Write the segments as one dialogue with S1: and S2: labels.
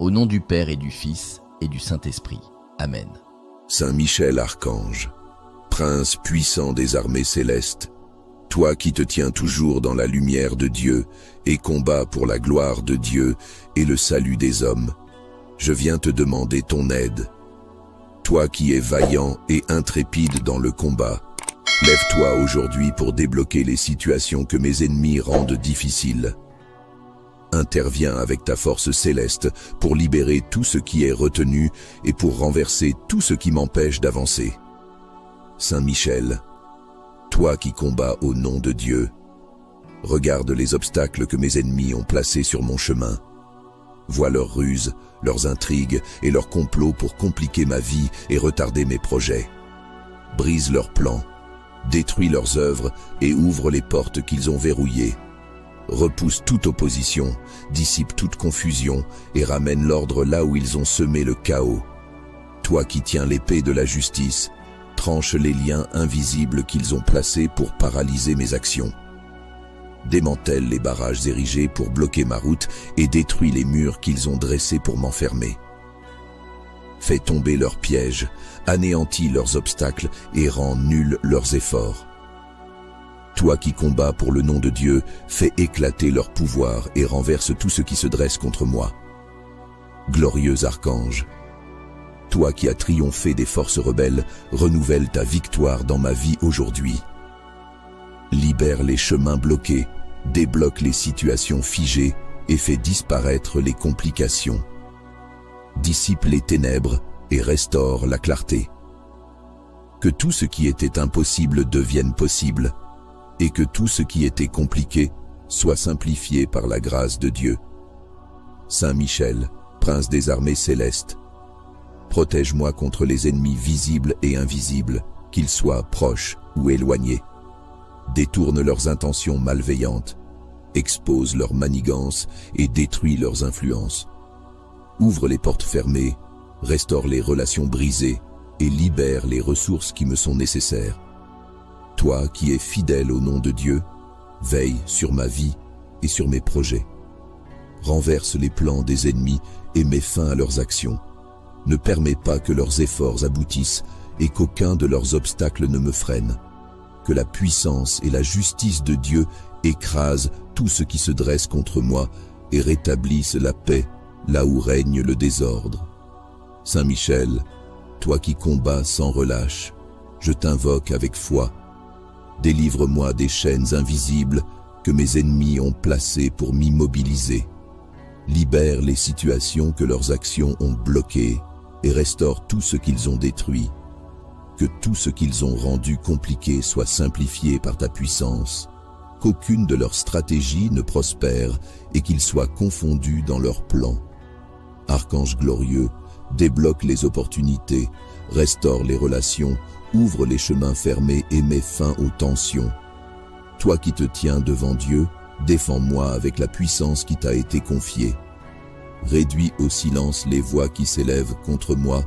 S1: Au nom du Père et du Fils et du Saint-Esprit. Amen.
S2: Saint Michel Archange, Prince puissant des armées célestes, toi qui te tiens toujours dans la lumière de Dieu et combats pour la gloire de Dieu et le salut des hommes, je viens te demander ton aide. Toi qui es vaillant et intrépide dans le combat, lève-toi aujourd'hui pour débloquer les situations que mes ennemis rendent difficiles. Interviens avec ta force céleste pour libérer tout ce qui est retenu et pour renverser tout ce qui m'empêche d'avancer. Saint Michel, toi qui combats au nom de Dieu, regarde les obstacles que mes ennemis ont placés sur mon chemin. Vois leurs ruses, leurs intrigues et leurs complots pour compliquer ma vie et retarder mes projets. Brise leurs plans, détruis leurs œuvres et ouvre les portes qu'ils ont verrouillées. Repousse toute opposition, dissipe toute confusion et ramène l'ordre là où ils ont semé le chaos. Toi qui tiens l'épée de la justice, tranche les liens invisibles qu'ils ont placés pour paralyser mes actions. Démantèle les barrages érigés pour bloquer ma route et détruis les murs qu'ils ont dressés pour m'enfermer. Fais tomber leurs pièges, anéantis leurs obstacles et rends nuls leurs efforts. Toi qui combats pour le nom de Dieu, fais éclater leur pouvoir et renverse tout ce qui se dresse contre moi. Glorieux archange, toi qui as triomphé des forces rebelles, renouvelle ta victoire dans ma vie aujourd'hui. Libère les chemins bloqués, débloque les situations figées et fais disparaître les complications. Dissipe les ténèbres et restaure la clarté. Que tout ce qui était impossible devienne possible et que tout ce qui était compliqué soit simplifié par la grâce de Dieu. Saint Michel, Prince des armées célestes, protège-moi contre les ennemis visibles et invisibles, qu'ils soient proches ou éloignés. Détourne leurs intentions malveillantes, expose leurs manigances et détruis leurs influences. Ouvre les portes fermées, restaure les relations brisées et libère les ressources qui me sont nécessaires. Toi qui es fidèle au nom de Dieu, veille sur ma vie et sur mes projets. Renverse les plans des ennemis et mets fin à leurs actions. Ne permets pas que leurs efforts aboutissent et qu'aucun de leurs obstacles ne me freine. Que la puissance et la justice de Dieu écrasent tout ce qui se dresse contre moi et rétablissent la paix là où règne le désordre. Saint Michel, toi qui combats sans relâche, je t'invoque avec foi. Délivre-moi des chaînes invisibles que mes ennemis ont placées pour m'immobiliser. Libère les situations que leurs actions ont bloquées et restaure tout ce qu'ils ont détruit. Que tout ce qu'ils ont rendu compliqué soit simplifié par ta puissance. Qu'aucune de leurs stratégies ne prospère et qu'ils soient confondus dans leurs plans. Archange glorieux, débloque les opportunités, restaure les relations, ouvre les chemins fermés et mets fin aux tensions. Toi qui te tiens devant Dieu, défends-moi avec la puissance qui t'a été confiée. Réduis au silence les voix qui s'élèvent contre moi,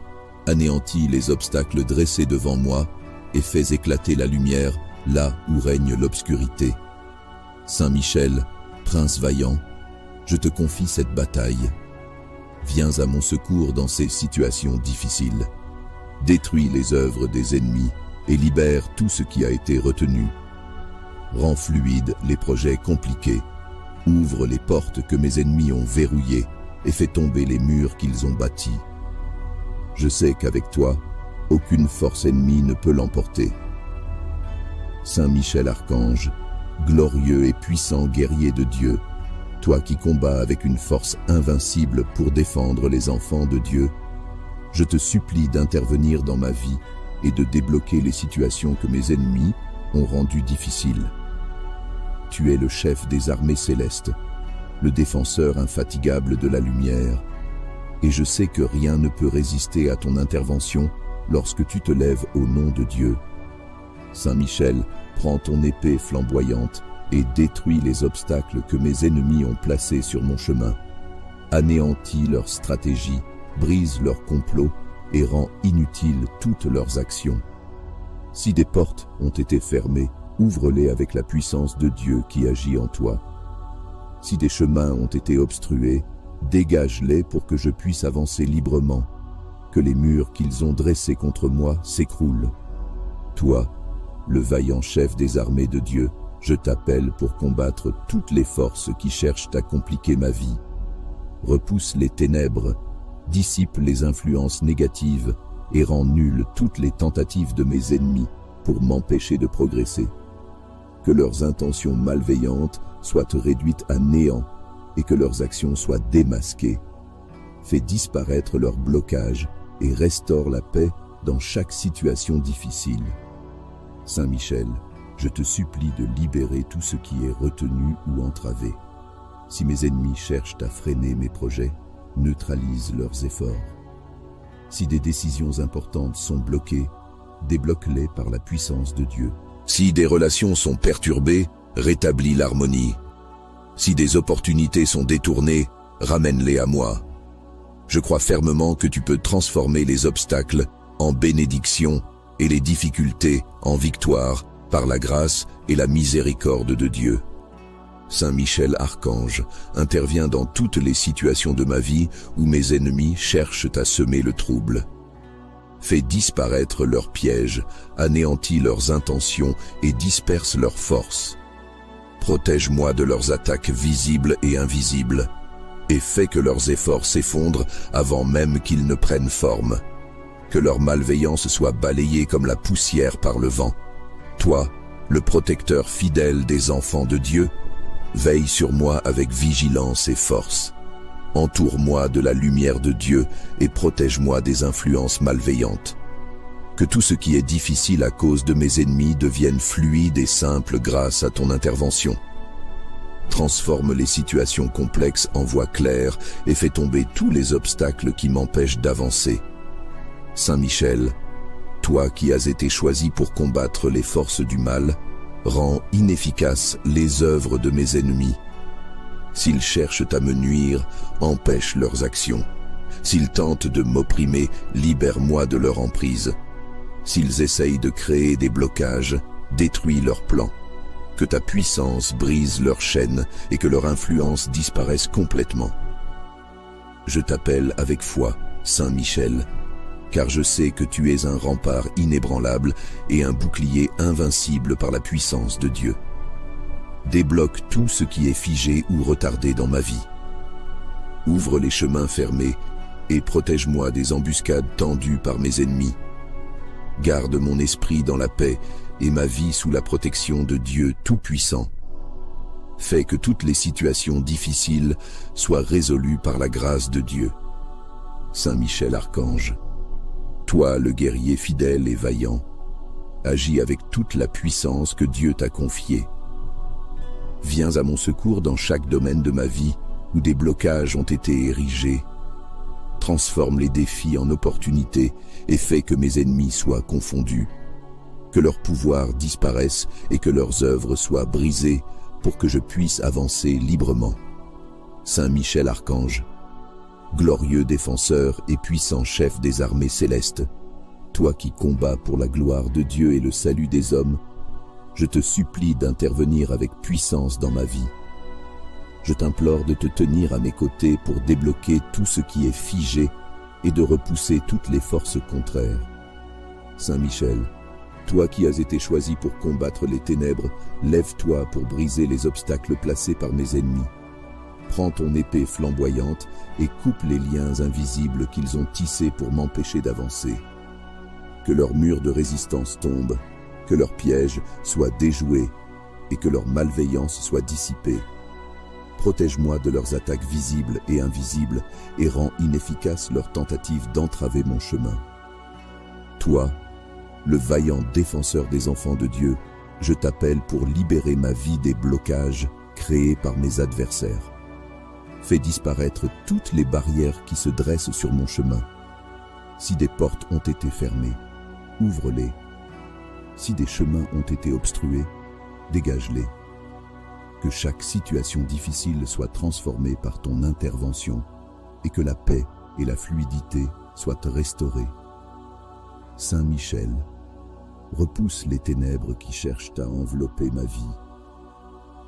S2: anéantis les obstacles dressés devant moi et fais éclater la lumière là où règne l'obscurité. Saint Michel, Prince vaillant, je te confie cette bataille. Viens à mon secours dans ces situations difficiles. Détruis les œuvres des ennemis et libère tout ce qui a été retenu. Rends fluides les projets compliqués. Ouvre les portes que mes ennemis ont verrouillées et fais tomber les murs qu'ils ont bâtis. Je sais qu'avec toi, aucune force ennemie ne peut l'emporter. Saint Michel Archange, glorieux et puissant guerrier de Dieu, toi qui combats avec une force invincible pour défendre les enfants de Dieu, je te supplie d'intervenir dans ma vie et de débloquer les situations que mes ennemis ont rendues difficiles. Tu es le chef des armées célestes, le défenseur infatigable de la lumière, et je sais que rien ne peut résister à ton intervention lorsque tu te lèves au nom de Dieu. Saint Michel, prends ton épée flamboyante et détruis les obstacles que mes ennemis ont placés sur mon chemin. Anéantis leurs stratégies, brise leurs complots et rend inutiles toutes leurs actions. Si des portes ont été fermées, ouvre-les avec la puissance de Dieu qui agit en toi. Si des chemins ont été obstrués, Dégage-les pour que je puisse avancer librement, que les murs qu'ils ont dressés contre moi s'écroulent. Toi, le vaillant chef des armées de Dieu, je t'appelle pour combattre toutes les forces qui cherchent à compliquer ma vie. Repousse les ténèbres, dissipe les influences négatives et rend nulles toutes les tentatives de mes ennemis pour m'empêcher de progresser. Que leurs intentions malveillantes soient réduites à néant et que leurs actions soient démasquées. Fais disparaître leurs blocages et restaure la paix dans chaque situation difficile. Saint Michel, je te supplie de libérer tout ce qui est retenu ou entravé. Si mes ennemis cherchent à freiner mes projets, neutralise leurs efforts. Si des décisions importantes sont bloquées, débloque-les par la puissance de Dieu.
S3: Si des relations sont perturbées, rétablis l'harmonie. Si des opportunités sont détournées, ramène-les à moi. Je crois fermement que tu peux transformer les obstacles en bénédiction et les difficultés en victoire par la grâce et la miséricorde de Dieu. Saint Michel Archange intervient dans toutes les situations de ma vie où mes ennemis cherchent à semer le trouble. Fais disparaître leurs pièges, anéantis leurs intentions et disperse leurs forces. Protège-moi de leurs attaques visibles et invisibles, et fais que leurs efforts s'effondrent avant même qu'ils ne prennent forme. Que leur malveillance soit balayée comme la poussière par le vent. Toi, le protecteur fidèle des enfants de Dieu, veille sur moi avec vigilance et force. Entoure-moi de la lumière de Dieu et protège-moi des influences malveillantes. Que tout ce qui est difficile à cause de mes ennemis devienne fluide et simple grâce à ton intervention. Transforme les situations complexes en voies claires et fais tomber tous les obstacles qui m'empêchent d'avancer. Saint Michel, toi qui as été choisi pour combattre les forces du mal, rends inefficaces les œuvres de mes ennemis. S'ils cherchent à me nuire, empêche leurs actions. S'ils tentent de m'opprimer, libère-moi de leur emprise. S'ils essayent de créer des blocages, détruis leurs plans. Que ta puissance brise leurs chaînes et que leur influence disparaisse complètement. Je t'appelle avec foi, Saint Michel, car je sais que tu es un rempart inébranlable et un bouclier invincible par la puissance de Dieu. Débloque tout ce qui est figé ou retardé dans ma vie. Ouvre les chemins fermés et protège-moi des embuscades tendues par mes ennemis. Garde mon esprit dans la paix et ma vie sous la protection de Dieu Tout-Puissant. Fais que toutes les situations difficiles soient résolues par la grâce de Dieu. Saint Michel Archange, toi le guerrier fidèle et vaillant, agis avec toute la puissance que Dieu t'a confiée. Viens à mon secours dans chaque domaine de ma vie où des blocages ont été érigés. Transforme les défis en opportunités et fais que mes ennemis soient confondus. Que leur pouvoir disparaisse et que leurs œuvres soient brisées pour que je puisse avancer librement. Saint Michel Archange, glorieux défenseur et puissant chef des armées célestes, toi qui combats pour la gloire de Dieu et le salut des hommes, je te supplie d'intervenir avec puissance dans ma vie. Je t'implore de te tenir à mes côtés pour débloquer tout ce qui est figé et de repousser toutes les forces contraires. Saint Michel, toi qui as été choisi pour combattre les ténèbres, lève-toi pour briser les obstacles placés par mes ennemis. Prends ton épée flamboyante et coupe les liens invisibles qu'ils ont tissés pour m'empêcher d'avancer. Que leurs murs de résistance tombent, que leurs pièges soient déjoués et que leur malveillance soit dissipée. Protège-moi de leurs attaques visibles et invisibles et rends inefficaces leurs tentatives d'entraver mon chemin. Toi, le vaillant défenseur des enfants de Dieu, je t'appelle pour libérer ma vie des blocages créés par mes adversaires. Fais disparaître toutes les barrières qui se dressent sur mon chemin. Si des portes ont été fermées, ouvre-les. Si des chemins ont été obstrués, dégage-les. Que chaque situation difficile soit transformée par ton intervention et que la paix et la fluidité soient restaurées. Saint Michel, repousse les ténèbres qui cherchent à envelopper ma vie.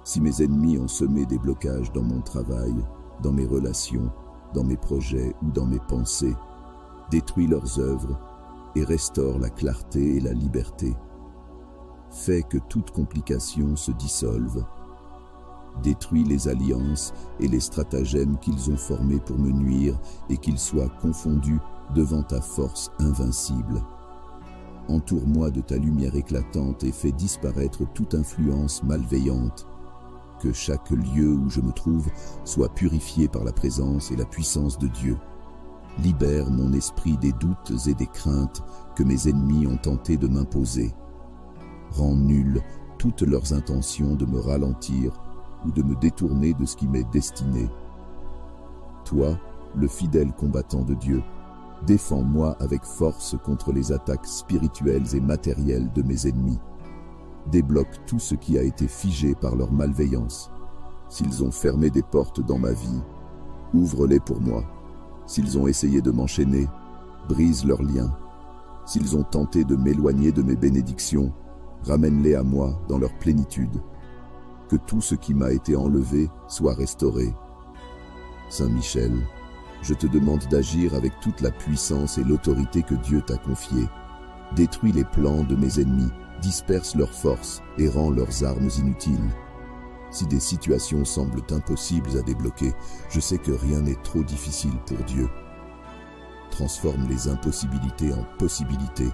S3: Si mes ennemis ont semé des blocages dans mon travail, dans mes relations dans mes projets ou dans mes pensées. Détruis leurs œuvres et restaure la clarté et la liberté. Fais que toute complication se dissolve. Détruis les alliances et les stratagèmes qu'ils ont formés pour me nuire et qu'ils soient confondus devant ta force invincible. Entoure-moi de ta lumière éclatante et fais disparaître toute influence malveillante. Que chaque lieu où je me trouve soit purifié par la présence et la puissance de Dieu. Libère mon esprit des doutes et des craintes que mes ennemis ont tenté de m'imposer. Rends nulles toutes leurs intentions de me ralentir ou de me détourner de ce qui m'est destiné. Toi, le fidèle combattant de Dieu, défends-moi avec force contre les attaques spirituelles et matérielles de mes ennemis. Débloque tout ce qui a été figé par leur malveillance. S'ils ont fermé des portes dans ma vie, ouvre-les pour moi. S'ils ont essayé de m'enchaîner, brise leurs liens. S'ils ont tenté de m'éloigner de mes bénédictions, ramène-les à moi dans leur plénitude. Que tout ce qui m'a été enlevé soit restauré. Saint Michel, je te demande d'agir avec toute la puissance et l'autorité que Dieu t'a confiée. Détruis les plans de mes ennemis, disperse leurs forces et rends leurs armes inutiles. Si des situations semblent impossibles à débloquer, je sais que rien n'est trop difficile pour Dieu. Transforme les impossibilités en possibilités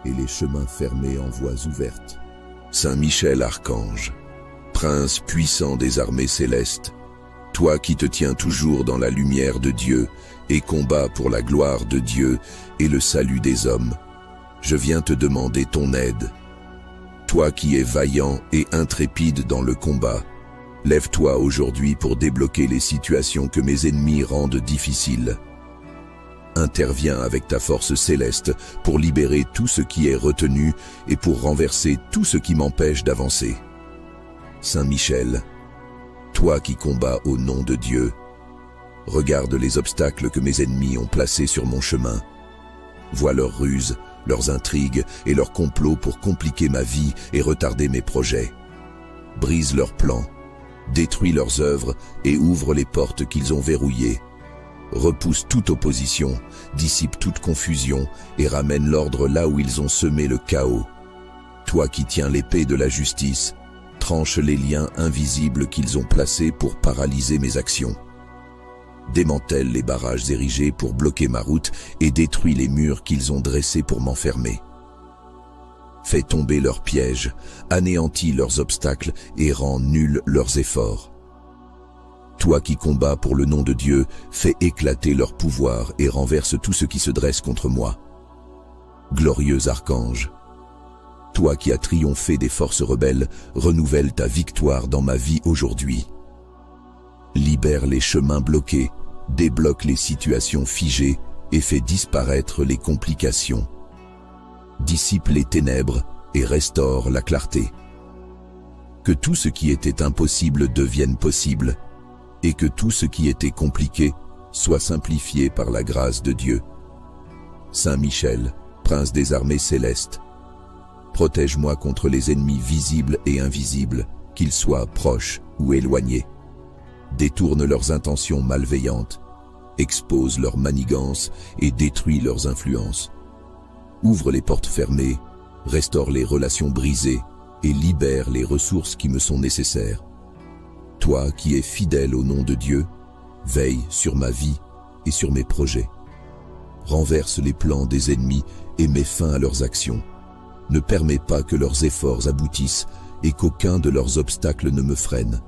S3: et les chemins fermés en voies ouvertes.
S2: Saint Michel Archange, Prince puissant des armées célestes, toi qui te tiens toujours dans la lumière de Dieu et combats pour la gloire de Dieu et le salut des hommes, je viens te demander ton aide. Toi qui es vaillant et intrépide dans le combat, lève-toi aujourd'hui pour débloquer les situations que mes ennemis rendent difficiles. Interviens avec ta force céleste pour libérer tout ce qui est retenu et pour renverser tout ce qui m'empêche d'avancer. Saint Michel, toi qui combats au nom de Dieu, regarde les obstacles que mes ennemis ont placés sur mon chemin. Vois leurs ruses, leurs intrigues et leurs complots pour compliquer ma vie et retarder mes projets. Brise leurs plans, détruis leurs œuvres et ouvre les portes qu'ils ont verrouillées. Repousse toute opposition, dissipe toute confusion et ramène l'ordre là où ils ont semé le chaos. Toi qui tiens l'épée de la justice, tranche les liens invisibles qu'ils ont placés pour paralyser mes actions. Démantèle les barrages érigés pour bloquer ma route et détruis les murs qu'ils ont dressés pour m'enfermer. Fais tomber leurs pièges, anéantis leurs obstacles et rends nuls leurs efforts. Toi qui combats pour le nom de Dieu, fais éclater leur pouvoir et renverse tout ce qui se dresse contre moi. Glorieux archange, toi qui as triomphé des forces rebelles, renouvelle ta victoire dans ma vie aujourd'hui. Libère les chemins bloqués, débloque les situations figées et fais disparaître les complications. Dissipe les ténèbres et restaure la clarté. Que tout ce qui était impossible devienne possible et que tout ce qui était compliqué soit simplifié par la grâce de Dieu. Saint Michel, Prince des armées célestes, protège-moi contre les ennemis visibles et invisibles, qu'ils soient proches ou éloignés. Détourne leurs intentions malveillantes, expose leurs manigances et détruis leurs influences. Ouvre les portes fermées, restaure les relations brisées et libère les ressources qui me sont nécessaires. Toi qui es fidèle au nom de Dieu, veille sur ma vie et sur mes projets. Renverse les plans des ennemis et mets fin à leurs actions. Ne permets pas que leurs efforts aboutissent et qu'aucun de leurs obstacles ne me freine.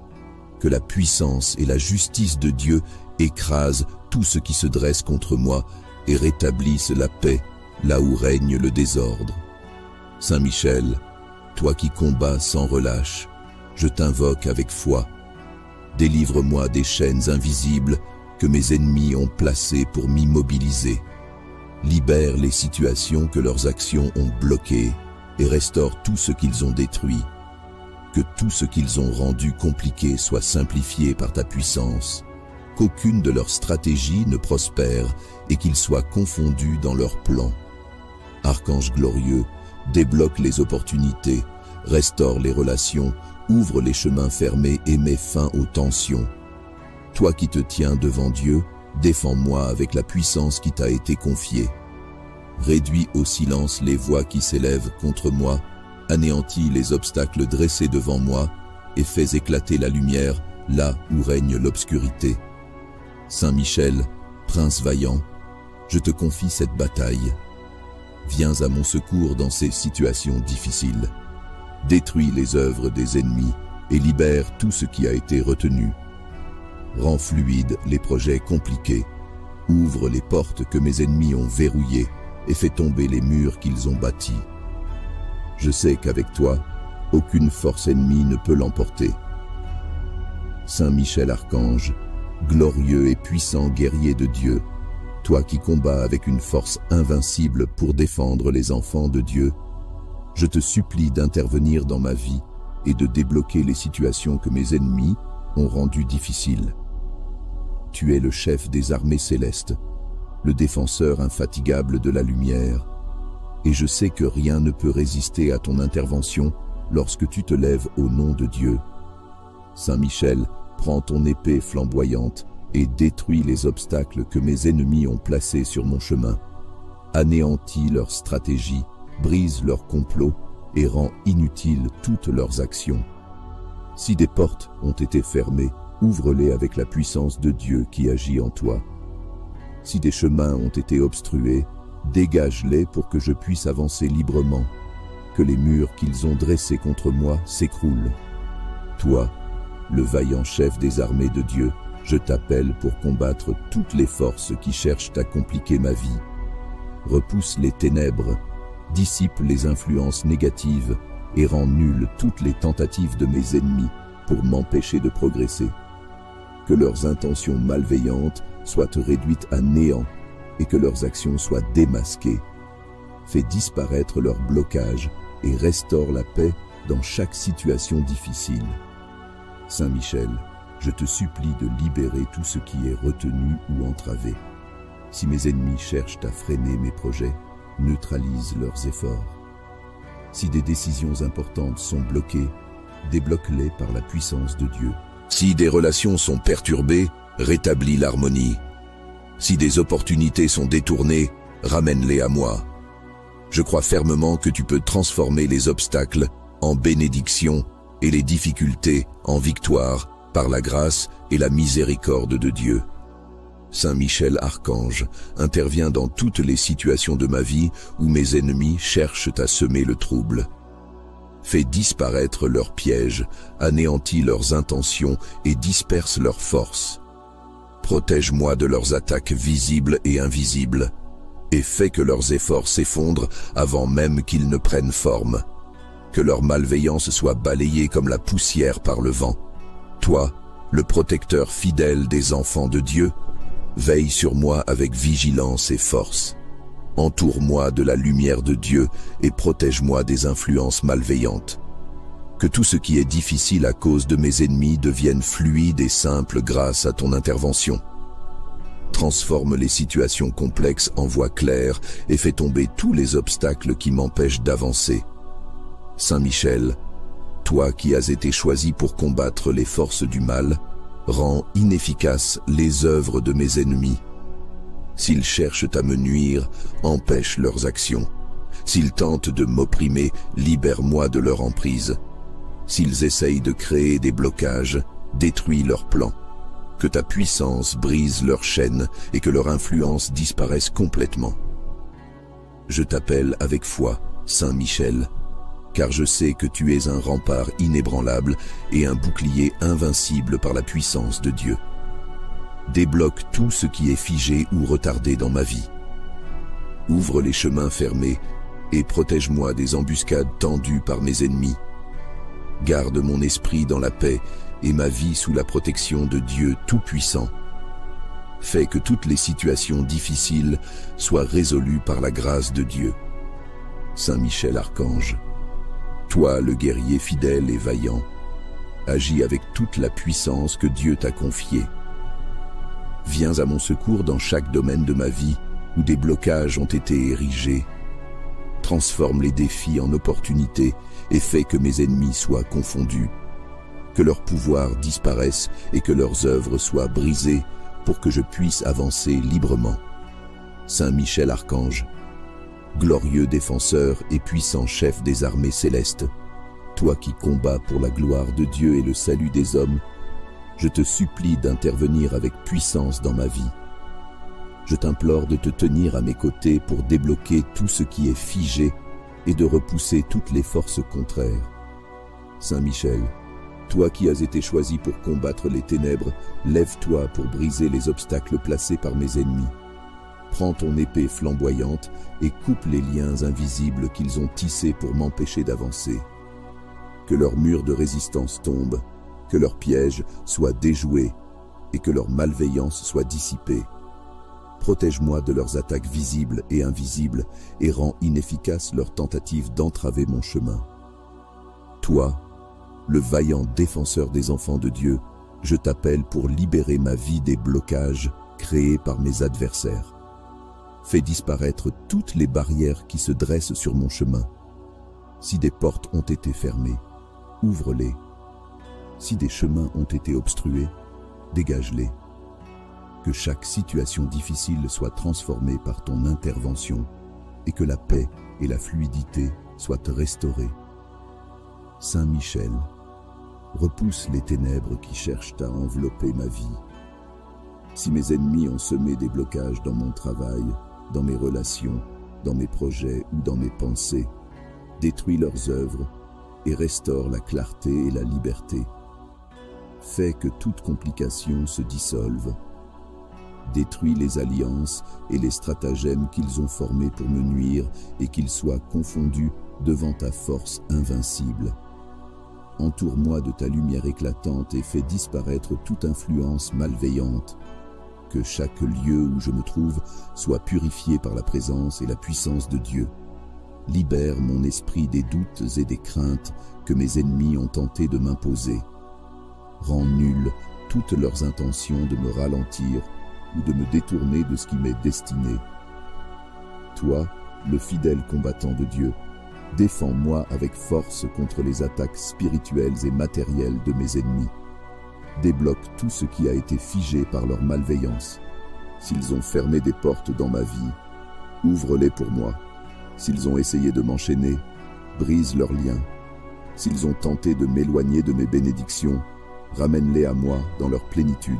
S2: Que la puissance et la justice de Dieu écrasent tout ce qui se dresse contre moi et rétablissent la paix là où règne le désordre. Saint Michel, toi qui combats sans relâche, je t'invoque avec foi. Délivre-moi des chaînes invisibles que mes ennemis ont placées pour m'immobiliser. Libère les situations que leurs actions ont bloquées et restaure tout ce qu'ils ont détruit. Que tout ce qu'ils ont rendu compliqué soit simplifié par ta puissance. Qu'aucune de leurs stratégies ne prospère et qu'ils soient confondus dans leurs plans. Archange glorieux, débloque les opportunités, restaure les relations, ouvre les chemins fermés et mets fin aux tensions. Toi qui te tiens devant Dieu, Défends-moi avec la puissance qui t'a été confiée. Réduis au silence les voix qui s'élèvent contre moi, anéantis les obstacles dressés devant moi et fais éclater la lumière là où règne l'obscurité. Saint Michel, prince vaillant, je te confie cette bataille. Viens à mon secours dans ces situations difficiles. Détruis les œuvres des ennemis et libère tout ce qui a été retenu. Rends fluides les projets compliqués. Ouvre les portes que mes ennemis ont verrouillées et fais tomber les murs qu'ils ont bâtis. Je sais qu'avec toi, aucune force ennemie ne peut l'emporter. Saint Michel Archange, glorieux et puissant guerrier de Dieu, toi qui combats avec une force invincible pour défendre les enfants de Dieu, je te supplie d'intervenir dans ma vie et de débloquer les situations que mes ennemis ont rendues difficiles. Tu es le chef des armées célestes, le défenseur infatigable de la lumière, et je sais que rien ne peut résister à ton intervention lorsque tu te lèves au nom de Dieu. Saint Michel, prends ton épée flamboyante et détruis les obstacles que mes ennemis ont placés sur mon chemin. Anéantis leurs stratégies, brise leurs complots et rends inutiles toutes leurs actions. Si des portes ont été fermées, ouvre-les avec la puissance de Dieu qui agit en toi. Si des chemins ont été obstrués, dégage-les pour que je puisse avancer librement, que les murs qu'ils ont dressés contre moi s'écroulent. Toi, le vaillant chef des armées de Dieu, je t'appelle pour combattre toutes les forces qui cherchent à compliquer ma vie. Repousse les ténèbres, dissipe les influences négatives et rend nulles toutes les tentatives de mes ennemis pour m'empêcher de progresser. Que leurs intentions malveillantes soient réduites à néant et que leurs actions soient démasquées. Fais disparaître leurs blocages et restaure la paix dans chaque situation difficile. Saint Michel, je te supplie de libérer tout ce qui est retenu ou entravé. Si mes ennemis cherchent à freiner mes projets, neutralise leurs efforts. Si des décisions importantes sont bloquées, débloque-les par la puissance de Dieu.
S3: Si des relations sont perturbées, rétablis l'harmonie. Si des opportunités sont détournées, ramène-les à moi. Je crois fermement que tu peux transformer les obstacles en bénédiction et les difficultés en victoire par la grâce et la miséricorde de Dieu. Saint Michel Archange, intervient dans toutes les situations de ma vie où mes ennemis cherchent à semer le trouble. Fais disparaître leurs pièges, anéantis leurs intentions et disperse leurs forces. Protège-moi de leurs attaques visibles et invisibles, et fais que leurs efforts s'effondrent avant même qu'ils ne prennent forme. Que leur malveillance soit balayée comme la poussière par le vent. Toi, le protecteur fidèle des enfants de Dieu, veille sur moi avec vigilance et force. Entoure-moi de la lumière de Dieu et protège-moi des influences malveillantes. Que tout ce qui est difficile à cause de mes ennemis devienne fluide et simple grâce à ton intervention. Transforme les situations complexes en voies claires et fais tomber tous les obstacles qui m'empêchent d'avancer. Saint Michel, toi qui as été choisi pour combattre les forces du mal, rends inefficaces les œuvres de mes ennemis. S'ils cherchent à me nuire, empêche leurs actions. S'ils tentent de m'opprimer, libère-moi de leur emprise. S'ils essayent de créer des blocages, détruis leurs plans. Que ta puissance brise leurs chaînes et que leur influence disparaisse complètement. Je t'appelle avec foi, Saint Michel, car je sais que tu es un rempart inébranlable et un bouclier invincible par la puissance de Dieu. Débloque tout ce qui est figé ou retardé dans ma vie. Ouvre les chemins fermés et protège-moi des embuscades tendues par mes ennemis. Garde mon esprit dans la paix et ma vie sous la protection de Dieu Tout-Puissant. Fais que toutes les situations difficiles soient résolues par la grâce de Dieu. Saint Michel Archange, toi le guerrier fidèle et vaillant, agis avec toute la puissance que Dieu t'a confiée. Viens à mon secours dans chaque domaine de ma vie où des blocages ont été érigés. Transforme les défis en opportunités et fais que mes ennemis soient confondus. Que leur pouvoir disparaisse et que leurs œuvres soient brisées
S2: pour que je puisse avancer librement. Saint Michel Archange, glorieux défenseur et puissant chef des armées célestes, toi qui combats pour la gloire de Dieu et le salut des hommes, je te supplie d'intervenir avec puissance dans ma vie. Je t'implore de te tenir à mes côtés pour débloquer tout ce qui est figé et de repousser toutes les forces contraires. Saint Michel, toi qui as été choisi pour combattre les ténèbres, lève-toi pour briser les obstacles placés par mes ennemis. Prends ton épée flamboyante et coupe les liens invisibles qu'ils ont tissés pour m'empêcher d'avancer. Que leurs murs de résistance tombent, que leurs pièges soient déjoués et que leur malveillance soit dissipée. Protège-moi de leurs attaques visibles et invisibles et rends inefficaces leurs tentatives d'entraver mon chemin. Toi, le vaillant défenseur des enfants de Dieu, je t'appelle pour libérer ma vie des blocages créés par mes adversaires. Fais disparaître toutes les barrières qui se dressent sur mon chemin. Si des portes ont été fermées, ouvre-les. Si des chemins ont été obstrués, dégage-les. Que chaque situation difficile soit transformée par ton intervention et que la paix et la fluidité soient restaurées. Saint Michel, repousse les ténèbres qui cherchent à envelopper ma vie. Si mes ennemis ont semé des blocages dans mon travail, dans mes relations, dans mes projets ou dans mes pensées, détruis leurs œuvres et restaure la clarté et la liberté. Fais que toute complication se dissolve. Détruis les alliances et les stratagèmes qu'ils ont formés pour me nuire et qu'ils soient confondus devant ta force invincible. Entoure-moi de ta lumière éclatante et fais disparaître toute influence malveillante. Que chaque lieu où je me trouve soit purifié par la présence et la puissance de Dieu. Libère mon esprit des doutes et des craintes que mes ennemis ont tenté de m'imposer. Rends nulles toutes leurs intentions de me ralentir ou de me détourner de ce qui m'est destiné. Toi, le fidèle combattant de Dieu, défends-moi avec force contre les attaques spirituelles et matérielles de mes ennemis. Débloque tout ce qui a été figé par leur malveillance. S'ils ont fermé des portes dans ma vie, ouvre-les pour moi. S'ils ont essayé de m'enchaîner, brise leurs liens. S'ils ont tenté de m'éloigner de mes bénédictions, ramène-les à moi dans leur plénitude.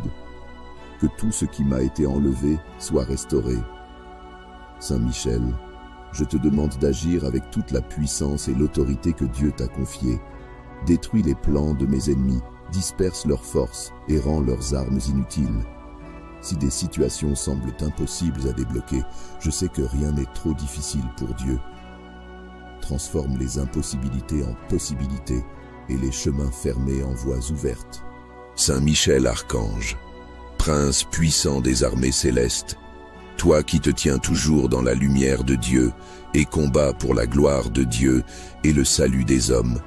S2: Que tout ce qui m'a été enlevé soit restauré. Saint Michel, je te demande d'agir avec toute la puissance et l'autorité que Dieu t'a confiée. Détruis les plans de mes ennemis, disperse leurs forces et rends leurs armes inutiles. Si des situations semblent impossibles à débloquer, je sais que rien n'est trop difficile pour Dieu. Transforme les impossibilités en possibilités et les chemins fermés en voies ouvertes.
S3: Saint Michel Archange, prince puissant des armées célestes, toi qui te tiens toujours dans la lumière de Dieu et combats pour la gloire de Dieu et le salut des hommes,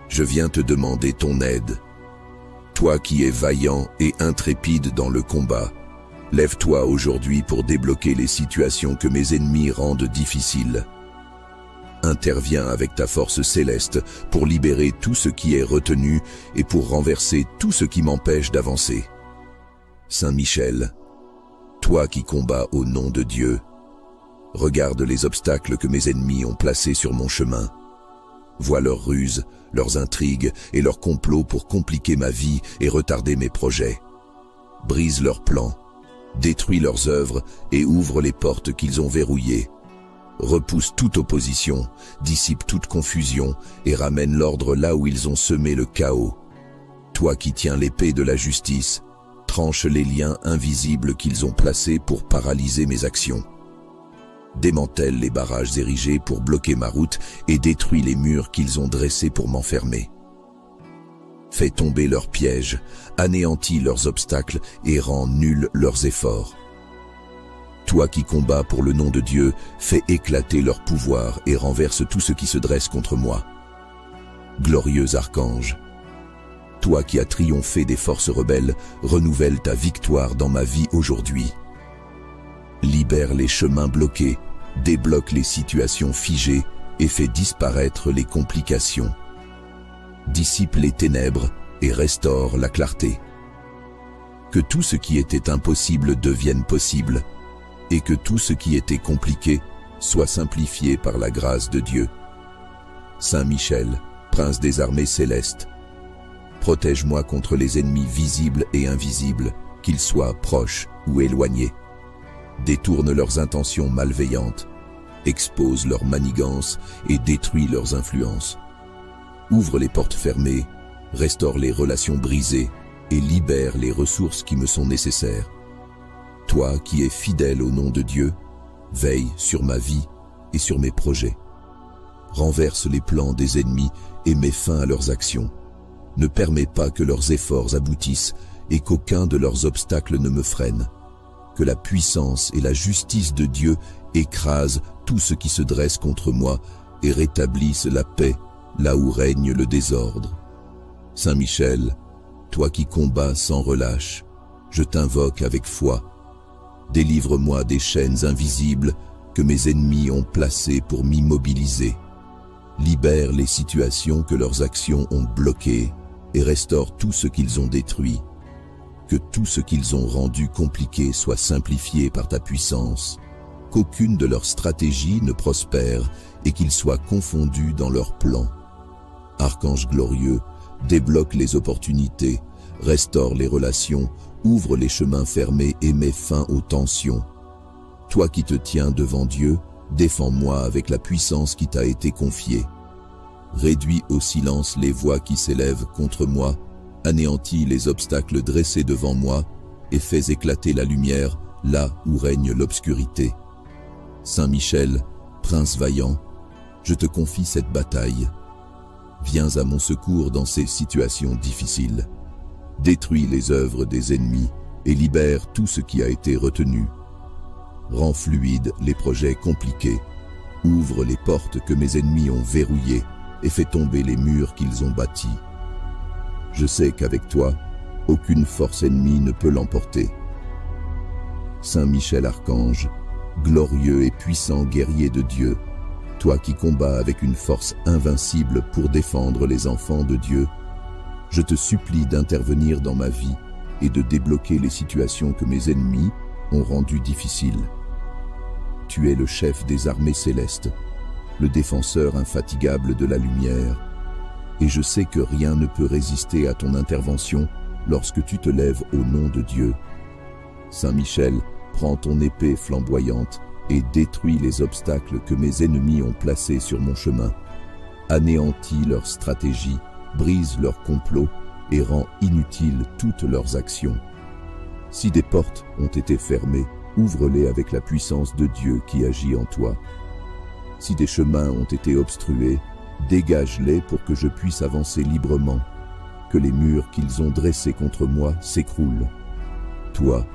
S3: je viens te demander ton aide. Toi qui es vaillant et intrépide dans le combat, lève-toi aujourd'hui pour débloquer les situations que mes ennemis rendent difficiles. Interviens avec ta force céleste pour libérer tout ce qui est retenu et pour renverser tout ce qui m'empêche d'avancer. Saint Michel, toi qui combats au nom de Dieu, regarde les obstacles que mes ennemis ont placés sur mon chemin. Vois leurs ruses, leurs intrigues et leurs complots pour compliquer ma vie et retarder mes projets. Brise leurs plans, détruis leurs œuvres et ouvre les portes qu'ils ont verrouillées. Repousse toute opposition, dissipe toute confusion et ramène l'ordre là où ils ont semé le chaos. Toi qui tiens l'épée de la justice, tranche les liens invisibles qu'ils ont placés pour paralyser mes actions. Démantèle les barrages érigés pour bloquer ma route et détruis les murs qu'ils ont dressés pour m'enfermer. Fais tomber leurs pièges, anéantis leurs obstacles et rends nuls leurs efforts. Toi qui combats pour le nom de Dieu, fais éclater leur pouvoir et renverse tout ce qui se dresse contre moi. Glorieux archange, toi qui as triomphé des forces rebelles, renouvelle ta victoire dans ma vie aujourd'hui. Libère les chemins bloqués, débloque les situations figées et fais disparaître les complications. Dissipe les ténèbres et restaure la clarté.
S2: Que tout ce qui était impossible devienne possible, et que tout ce qui était compliqué soit simplifié par la grâce de Dieu. Saint Michel, prince des armées célestes, protège-moi contre les ennemis visibles et invisibles, qu'ils soient proches ou éloignés. Détourne leurs intentions malveillantes, expose leurs manigances et détruis leurs influences. Ouvre les portes fermées, restaure les relations brisées et libère les ressources qui me sont nécessaires. Toi qui es fidèle au nom de Dieu, veille sur ma vie et sur mes projets. Renverse les plans des ennemis et mets fin à leurs actions. Ne permets pas que leurs efforts aboutissent et qu'aucun de leurs obstacles ne me freine. Que la puissance et la justice de Dieu écrasent tout ce qui se dresse contre moi et rétablissent la paix là où règne le désordre. Saint Michel, toi qui combats sans relâche, je t'invoque avec foi. Délivre-moi des chaînes invisibles que mes ennemis ont placées pour m'immobiliser. Libère les situations que leurs actions ont bloquées et restaure tout ce qu'ils ont détruit. Que tout ce qu'ils ont rendu compliqué soit simplifié par ta puissance. Qu'aucune de leurs stratégies ne prospère et qu'ils soient confondus dans leurs plans. Archange glorieux, débloque les opportunités, restaure les relations, ouvre les chemins fermés et mets fin aux tensions. Toi qui te tiens devant Dieu, défends-moi avec la puissance qui t'a été confiée. Réduis au silence les voix qui s'élèvent contre moi, anéantis les obstacles dressés devant moi et fais éclater la lumière là où règne l'obscurité. Saint Michel, prince vaillant, je te confie cette bataille. Viens à mon secours dans ces situations difficiles. Détruis les œuvres des ennemis et libère tout ce qui a été retenu. Rends fluides les projets compliqués. Ouvre les portes que mes ennemis ont verrouillées et fais tomber les murs qu'ils ont bâtis. Je sais qu'avec toi, aucune force ennemie ne peut l'emporter. Saint Michel Archange, glorieux et puissant guerrier de Dieu, toi qui combats avec une force invincible pour défendre les enfants de Dieu, je te supplie d'intervenir dans ma vie et de débloquer les situations que mes ennemis ont rendues difficiles. Tu es le chef des armées célestes, le défenseur infatigable de la lumière, et je sais que rien ne peut résister à ton intervention lorsque tu te lèves au nom de Dieu. Saint Michel, prends ton épée flamboyante et détruis les obstacles que mes ennemis ont placés sur mon chemin. Anéantis leurs stratégies, brise leurs complots et rend inutiles toutes leurs actions. Si des portes ont été fermées, ouvre-les avec la puissance de Dieu qui agit en toi. Si des chemins ont été obstrués, dégage-les pour que je puisse avancer librement. Que les murs qu'ils ont dressés contre moi s'écroulent. Toi,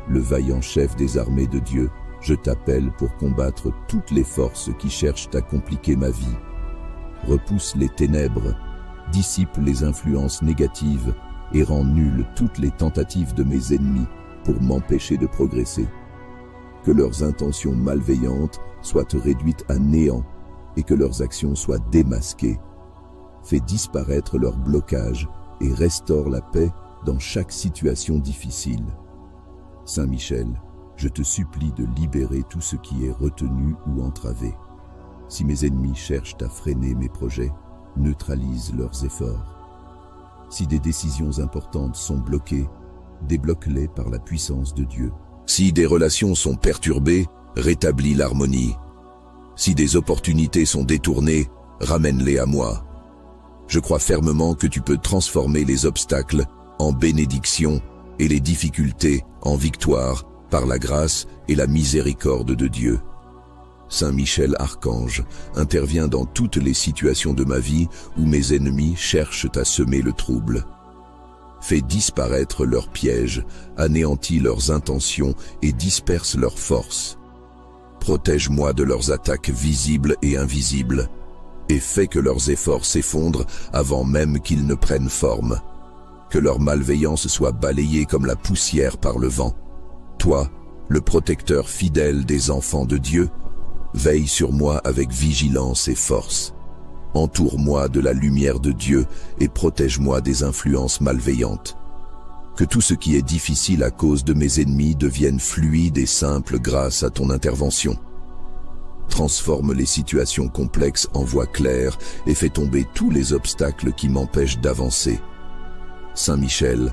S2: le vaillant chef des armées de Dieu, je t'appelle pour combattre toutes les forces qui cherchent à compliquer ma vie. Repousse les ténèbres, dissipe les influences négatives et rend nulles toutes les tentatives de mes ennemis pour m'empêcher de progresser. Que leurs intentions malveillantes soient réduites à néant et que leurs actions soient démasquées. Fais disparaître leurs blocages et restaure la paix dans chaque situation difficile. Saint Michel, je te supplie de libérer tout ce qui est retenu ou entravé. Si mes ennemis cherchent à freiner mes projets, neutralise leurs efforts. Si des décisions importantes sont bloquées, débloque-les par la puissance de Dieu.
S3: Si des relations sont perturbées, rétablis l'harmonie. Si des opportunités sont détournées, ramène-les à moi. Je crois fermement que tu peux transformer les obstacles en bénédiction et les difficultés en victoire par la grâce et la miséricorde de Dieu. Saint Michel Archange intervient dans toutes les situations de ma vie où mes ennemis cherchent à semer le trouble. Fais disparaître leurs pièges, anéantis leurs intentions et disperse leurs forces. Protège-moi de leurs attaques visibles et invisibles, et fais que leurs efforts s'effondrent avant même qu'ils ne prennent forme. Que leur malveillance soit balayée comme la poussière par le vent. Toi, le protecteur fidèle des enfants de Dieu, veille sur moi avec vigilance et force. Entoure-moi de la lumière de Dieu et protège-moi des influences malveillantes.
S2: Que tout ce qui est difficile à cause de mes ennemis devienne fluide et simple grâce à ton intervention. Transforme les situations complexes en voies claires et fais tomber tous les obstacles qui m'empêchent d'avancer. Saint Michel,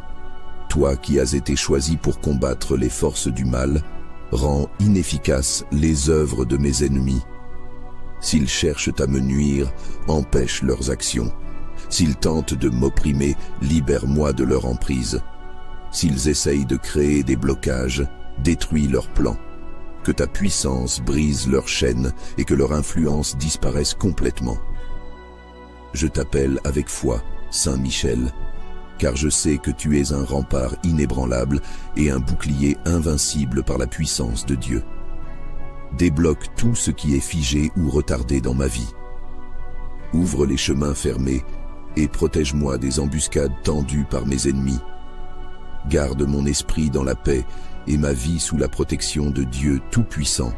S2: toi qui as été choisi pour combattre les forces du mal, rends inefficaces les œuvres de mes ennemis. S'ils cherchent à me nuire, empêche leurs actions. S'ils tentent de m'opprimer, libère-moi de leur emprise. S'ils essayent de créer des blocages, détruis leurs plans. Que ta puissance brise leurs chaînes et que leur influence disparaisse complètement. Je t'appelle avec foi, Saint Michel, car je sais que tu es un rempart inébranlable et un bouclier invincible par la puissance de Dieu. Débloque tout ce qui est figé ou retardé dans ma vie. Ouvre les chemins fermés et protège-moi des embuscades tendues par mes ennemis. Garde mon esprit dans la paix et ma vie sous la protection de Dieu Tout-Puissant.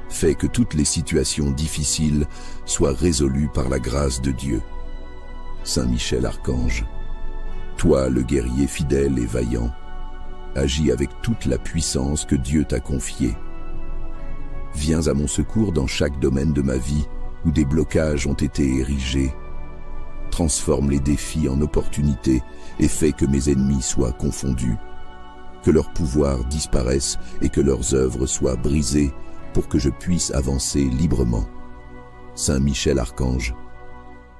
S2: Fais que toutes les situations difficiles soient résolues par la grâce de Dieu. Saint Michel Archange, toi le guerrier fidèle et vaillant, agis avec toute la puissance que Dieu t'a confiée. Viens à mon secours dans chaque domaine de ma vie où des blocages ont été érigés. Transforme les défis en opportunités et fais que mes ennemis soient confondus. Que leur pouvoir disparaisse et que leurs œuvres soient brisées pour que je puisse avancer librement. Saint Michel Archange,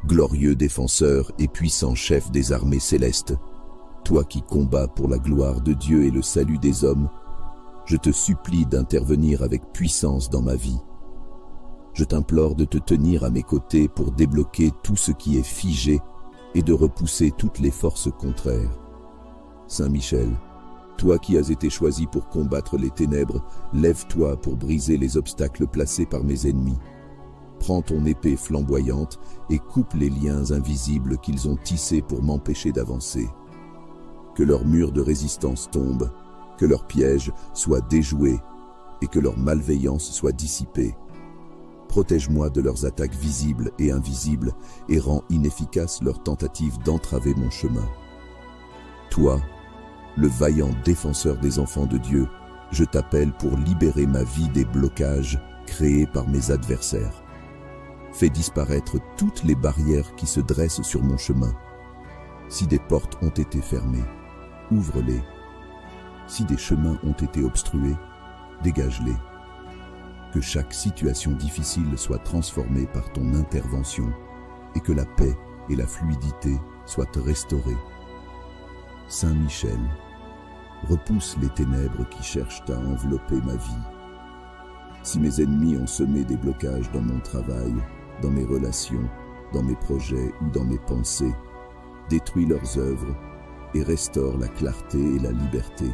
S2: glorieux défenseur et puissant chef des armées célestes, toi qui combats pour la gloire de Dieu et le salut des hommes, je te supplie d'intervenir avec puissance dans ma vie. Je t'implore de te tenir à mes côtés pour débloquer tout ce qui est figé et de repousser toutes les forces contraires. Saint Michel, toi qui as été choisi pour combattre les ténèbres, lève-toi pour briser les obstacles placés par mes ennemis. Prends ton épée flamboyante et coupe les liens invisibles qu'ils ont tissés pour m'empêcher d'avancer. Que leurs murs de résistance tombent, que leurs pièges soient déjoués et que leur malveillance soit dissipée. Protège-moi de leurs attaques visibles et invisibles et rends inefficaces leurs tentatives d'entraver mon chemin. Toi, le vaillant défenseur des enfants de Dieu, je t'appelle pour libérer ma vie des blocages créés par mes adversaires. Fais disparaître toutes les barrières qui se dressent sur mon chemin. Si des portes ont été fermées, ouvre-les. Si des chemins ont été obstrués, dégage-les. Que chaque situation difficile soit transformée par ton intervention et que la paix et la fluidité soient restaurées. Saint Michel, repousse les ténèbres qui cherchent à envelopper ma vie. Si mes ennemis ont semé des blocages dans mon travail, dans mes relations, dans mes projets ou dans mes pensées, détruis leurs œuvres et restaure la clarté et la liberté.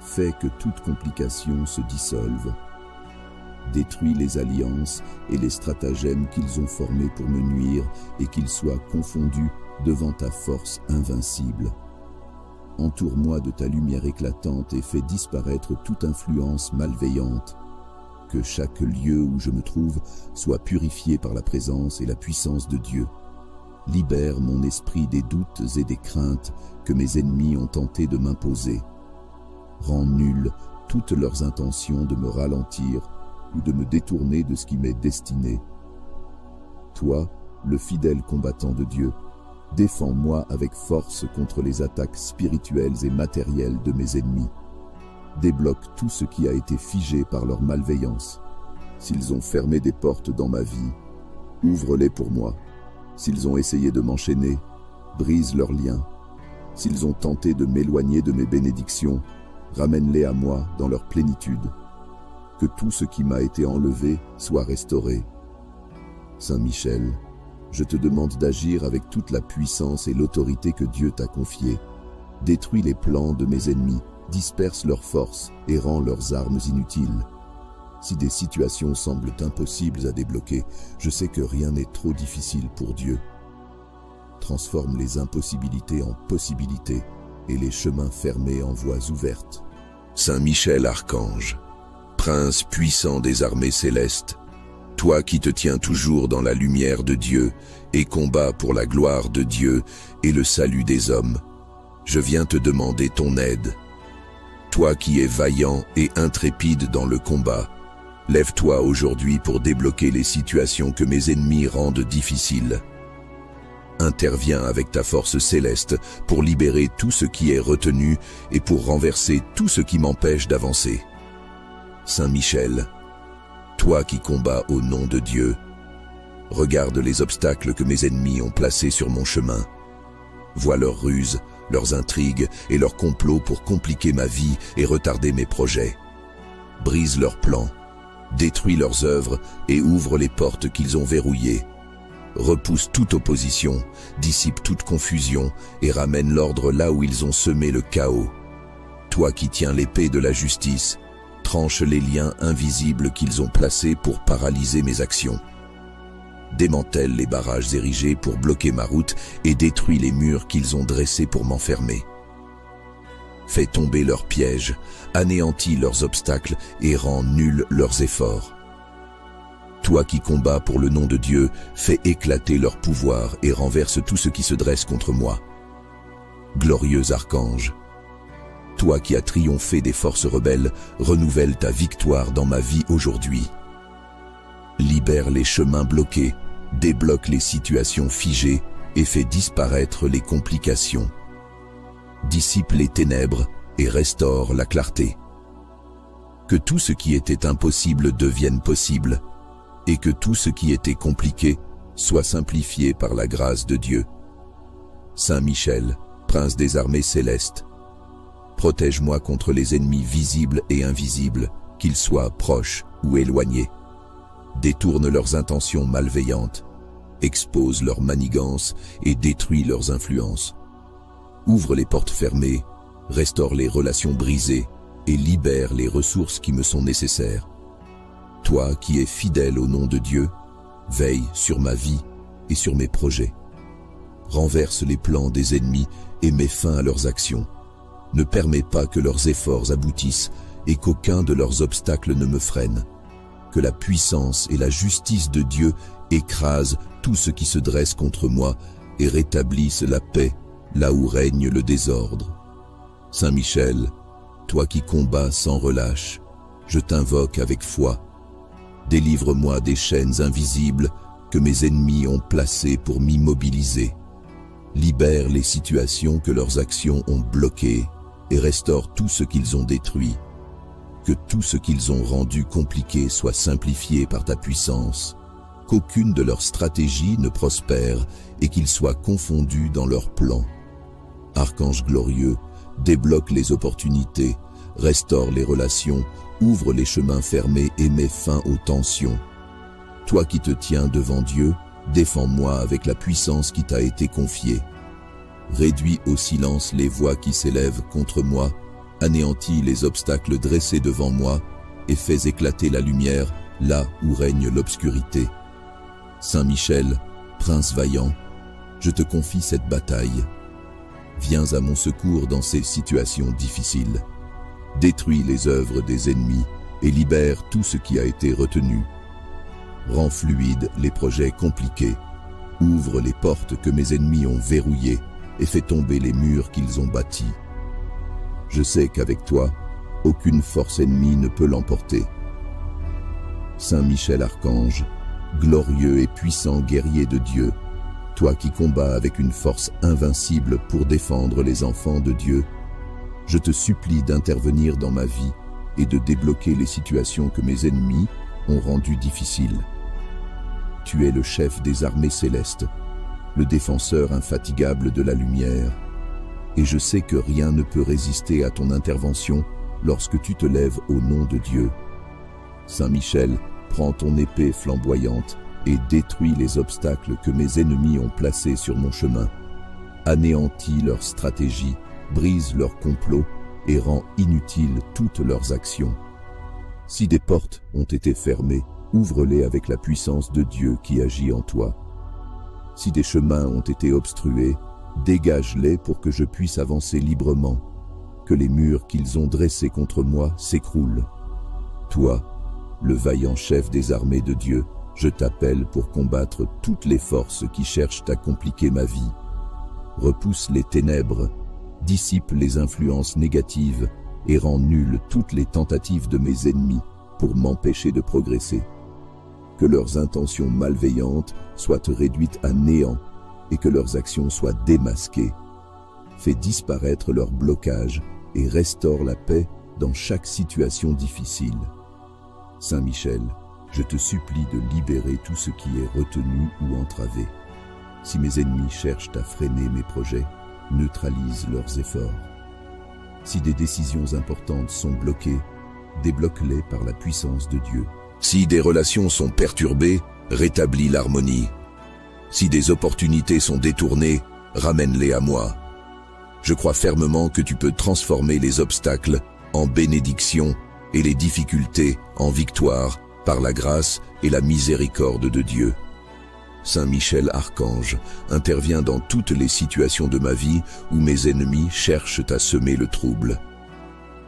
S2: Fais que toute complication se dissolve. Détruis les alliances et les stratagèmes qu'ils ont formés pour me nuire et qu'ils soient confondus devant ta force invincible. Entoure-moi de ta lumière éclatante et fais disparaître toute influence malveillante. Que chaque lieu où je me trouve soit purifié par la présence et la puissance de Dieu. Libère mon esprit des doutes et des craintes que mes ennemis ont tenté de m'imposer. Rends nulles toutes leurs intentions de me ralentir ou de me détourner de ce qui m'est destiné. Toi, le fidèle combattant de Dieu, défends-moi avec force contre les attaques spirituelles et matérielles de mes ennemis. Débloque tout ce qui a été figé par leur malveillance. S'ils ont fermé des portes dans ma vie, ouvre-les pour moi. S'ils ont essayé de m'enchaîner, brise leurs liens. S'ils ont tenté de m'éloigner de mes bénédictions, ramène-les à moi dans leur plénitude. Que tout ce qui m'a été enlevé soit restauré. Saint Michel, je te demande d'agir avec toute la puissance et l'autorité que Dieu t'a confiée. Détruis les plans de mes ennemis, disperse leurs forces et rends leurs armes inutiles. Si des situations semblent impossibles à débloquer, je sais que rien n'est trop difficile pour Dieu. Transforme les impossibilités en possibilités et les chemins fermés en voies ouvertes.
S3: Saint Michel Archange, Prince puissant des armées célestes, toi qui te tiens toujours dans la lumière de Dieu et combats pour la gloire de Dieu et le salut des hommes,
S2: je viens te demander ton aide. Toi qui es vaillant et intrépide dans le combat, lève-toi aujourd'hui pour débloquer les situations que mes ennemis rendent difficiles. Interviens avec ta force céleste pour libérer tout ce qui est retenu et pour renverser tout ce qui m'empêche d'avancer. Saint Michel, toi qui combats au nom de Dieu, regarde les obstacles que mes ennemis ont placés sur mon chemin. Vois leurs ruses, leurs intrigues et leurs complots pour compliquer ma vie et retarder mes projets. Brise leurs plans, détruis leurs œuvres et ouvre les portes qu'ils ont verrouillées. Repousse toute opposition, dissipe toute confusion et ramène l'ordre là où ils ont semé le chaos. Toi qui tiens l'épée de la justice, tranche les liens invisibles qu'ils ont placés pour paralyser mes actions. Démantèle les barrages érigés pour bloquer ma route et détruis les murs qu'ils ont dressés pour m'enfermer. Fais tomber leurs pièges, anéantis leurs obstacles et rends nuls leurs efforts. Toi qui combats pour le nom de Dieu, fais éclater leur pouvoir et renverse tout ce qui se dresse contre moi. Glorieux archange, toi qui as triomphé des forces rebelles, renouvelle ta victoire dans ma vie aujourd'hui. Libère les chemins bloqués, débloque les situations figées et fais disparaître les complications. Dissipe les ténèbres et restaure la clarté. Que tout ce qui était impossible devienne possible et que tout ce qui était compliqué soit simplifié par la grâce de Dieu. Saint Michel, prince des armées célestes, protège-moi contre les ennemis visibles et invisibles, qu'ils soient proches ou éloignés. Détourne leurs intentions malveillantes, expose leurs manigances et détruis leurs influences. Ouvre les portes fermées, restaure les relations brisées et libère les ressources qui me sont nécessaires. Toi qui es fidèle au nom de Dieu, veille sur ma vie et sur mes projets. Renverse les plans des ennemis et mets fin à leurs actions. Ne permets pas que leurs efforts aboutissent et qu'aucun de leurs obstacles ne me freine. Que la puissance et la justice de Dieu écrasent tout ce qui se dresse contre moi et rétablissent la paix là où règne le désordre. Saint Michel, toi qui combats sans relâche, je t'invoque avec foi. Délivre-moi des chaînes invisibles que mes ennemis ont placées pour m'immobiliser. Libère les situations que leurs actions ont bloquées et restaure tout ce qu'ils ont détruit. Que tout ce qu'ils ont rendu compliqué soit simplifié par ta puissance, qu'aucune de leurs stratégies ne prospère et qu'ils soient confondus dans leurs plans. Archange glorieux, débloque les opportunités, restaure les relations, ouvre les chemins fermés et mets fin aux tensions. Toi qui te tiens devant Dieu, défends-moi avec la puissance qui t'a été confiée. Réduis au silence les voix qui s'élèvent contre moi, anéantis les obstacles dressés devant moi et fais éclater la lumière là où règne l'obscurité. Saint Michel, prince vaillant, je te confie cette bataille. Viens à mon secours dans ces situations difficiles. Détruis les œuvres des ennemis et libère tout ce qui a été retenu. Rends fluides les projets compliqués. Ouvre les portes que mes ennemis ont verrouillées et fais tomber les murs qu'ils ont bâtis. Je sais qu'avec toi, aucune force ennemie ne peut l'emporter. Saint Michel Archange, glorieux et puissant guerrier de Dieu, toi qui combats avec une force invincible pour défendre les enfants de Dieu, je te supplie d'intervenir dans ma vie et de débloquer les situations que mes ennemis ont rendues difficiles. Tu es le chef des armées célestes, le défenseur infatigable de la lumière, et je sais que rien ne peut résister à ton intervention lorsque tu te lèves au nom de Dieu. Saint Michel, prends ton épée flamboyante et détruis les obstacles que mes ennemis ont placés sur mon chemin. Anéantis leurs stratégies, brise leurs complots et rends inutiles toutes leurs actions. Si des portes ont été fermées, ouvre-les avec la puissance de Dieu qui agit en toi. Si des chemins ont été obstrués, dégage-les pour que je puisse avancer librement, que les murs qu'ils ont dressés contre moi s'écroulent. Toi, le vaillant chef des armées de Dieu, je t'appelle pour combattre toutes les forces qui cherchent à compliquer ma vie. Repousse les ténèbres,
S3: dissipe les influences négatives et rend nulles toutes les tentatives de mes ennemis pour m'empêcher de progresser. Que leurs intentions malveillantes soient réduites à néant et que leurs actions soient démasquées. Fais disparaître leurs blocages et restaure la paix dans chaque situation difficile. Saint Michel, je te supplie de libérer tout ce qui est retenu ou entravé. Si mes ennemis cherchent à freiner mes projets, neutralise leurs efforts. Si des décisions importantes sont bloquées, débloque-les par la puissance de Dieu.
S2: Si des relations sont perturbées, rétablis l'harmonie. Si des opportunités sont détournées, ramène-les à moi. Je crois fermement que tu peux transformer les obstacles en bénédiction et les difficultés en victoire par la grâce et la miséricorde de Dieu. Saint Michel Archange intervient dans toutes les situations de ma vie où mes ennemis cherchent à semer le trouble.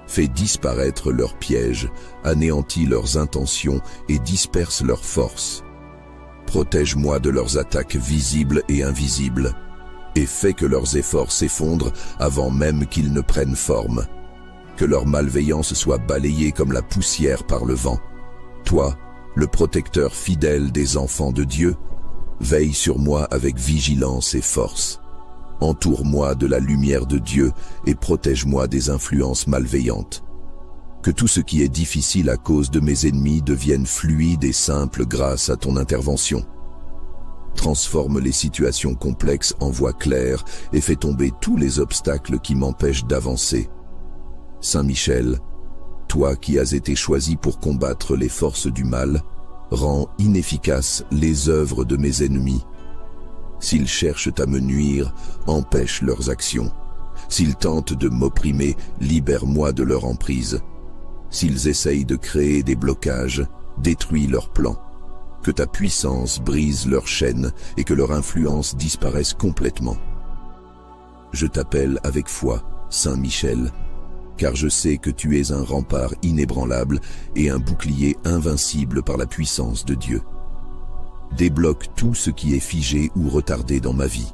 S2: Fais disparaître leurs pièges, anéantis leurs intentions et disperse leurs forces. Protège-moi de leurs attaques visibles et invisibles, et fais que leurs efforts s'effondrent avant même qu'ils ne prennent forme. Que leur malveillance soit balayée comme la poussière par le vent. Toi, le protecteur fidèle des enfants de Dieu, veille sur moi avec vigilance et force. Entoure-moi de la lumière de Dieu et protège-moi des influences malveillantes. Que tout ce qui est difficile à cause de mes ennemis devienne fluide et simple grâce à ton intervention. Transforme les situations complexes en voies claires et fais tomber tous les obstacles qui m'empêchent d'avancer. Saint Michel, toi qui as été choisi pour combattre les forces du mal, rends inefficaces les œuvres de mes ennemis. S'ils cherchent à me nuire, empêche leurs actions. S'ils tentent de m'opprimer, libère-moi de leur emprise. S'ils essayent de créer des blocages, détruis leurs plans. Que ta puissance brise leurs chaînes et que leur influence disparaisse complètement. Je t'appelle avec foi, Saint Michel, car je sais que tu es un rempart inébranlable et un bouclier invincible par la puissance de Dieu. Débloque tout ce qui est figé ou retardé dans ma vie.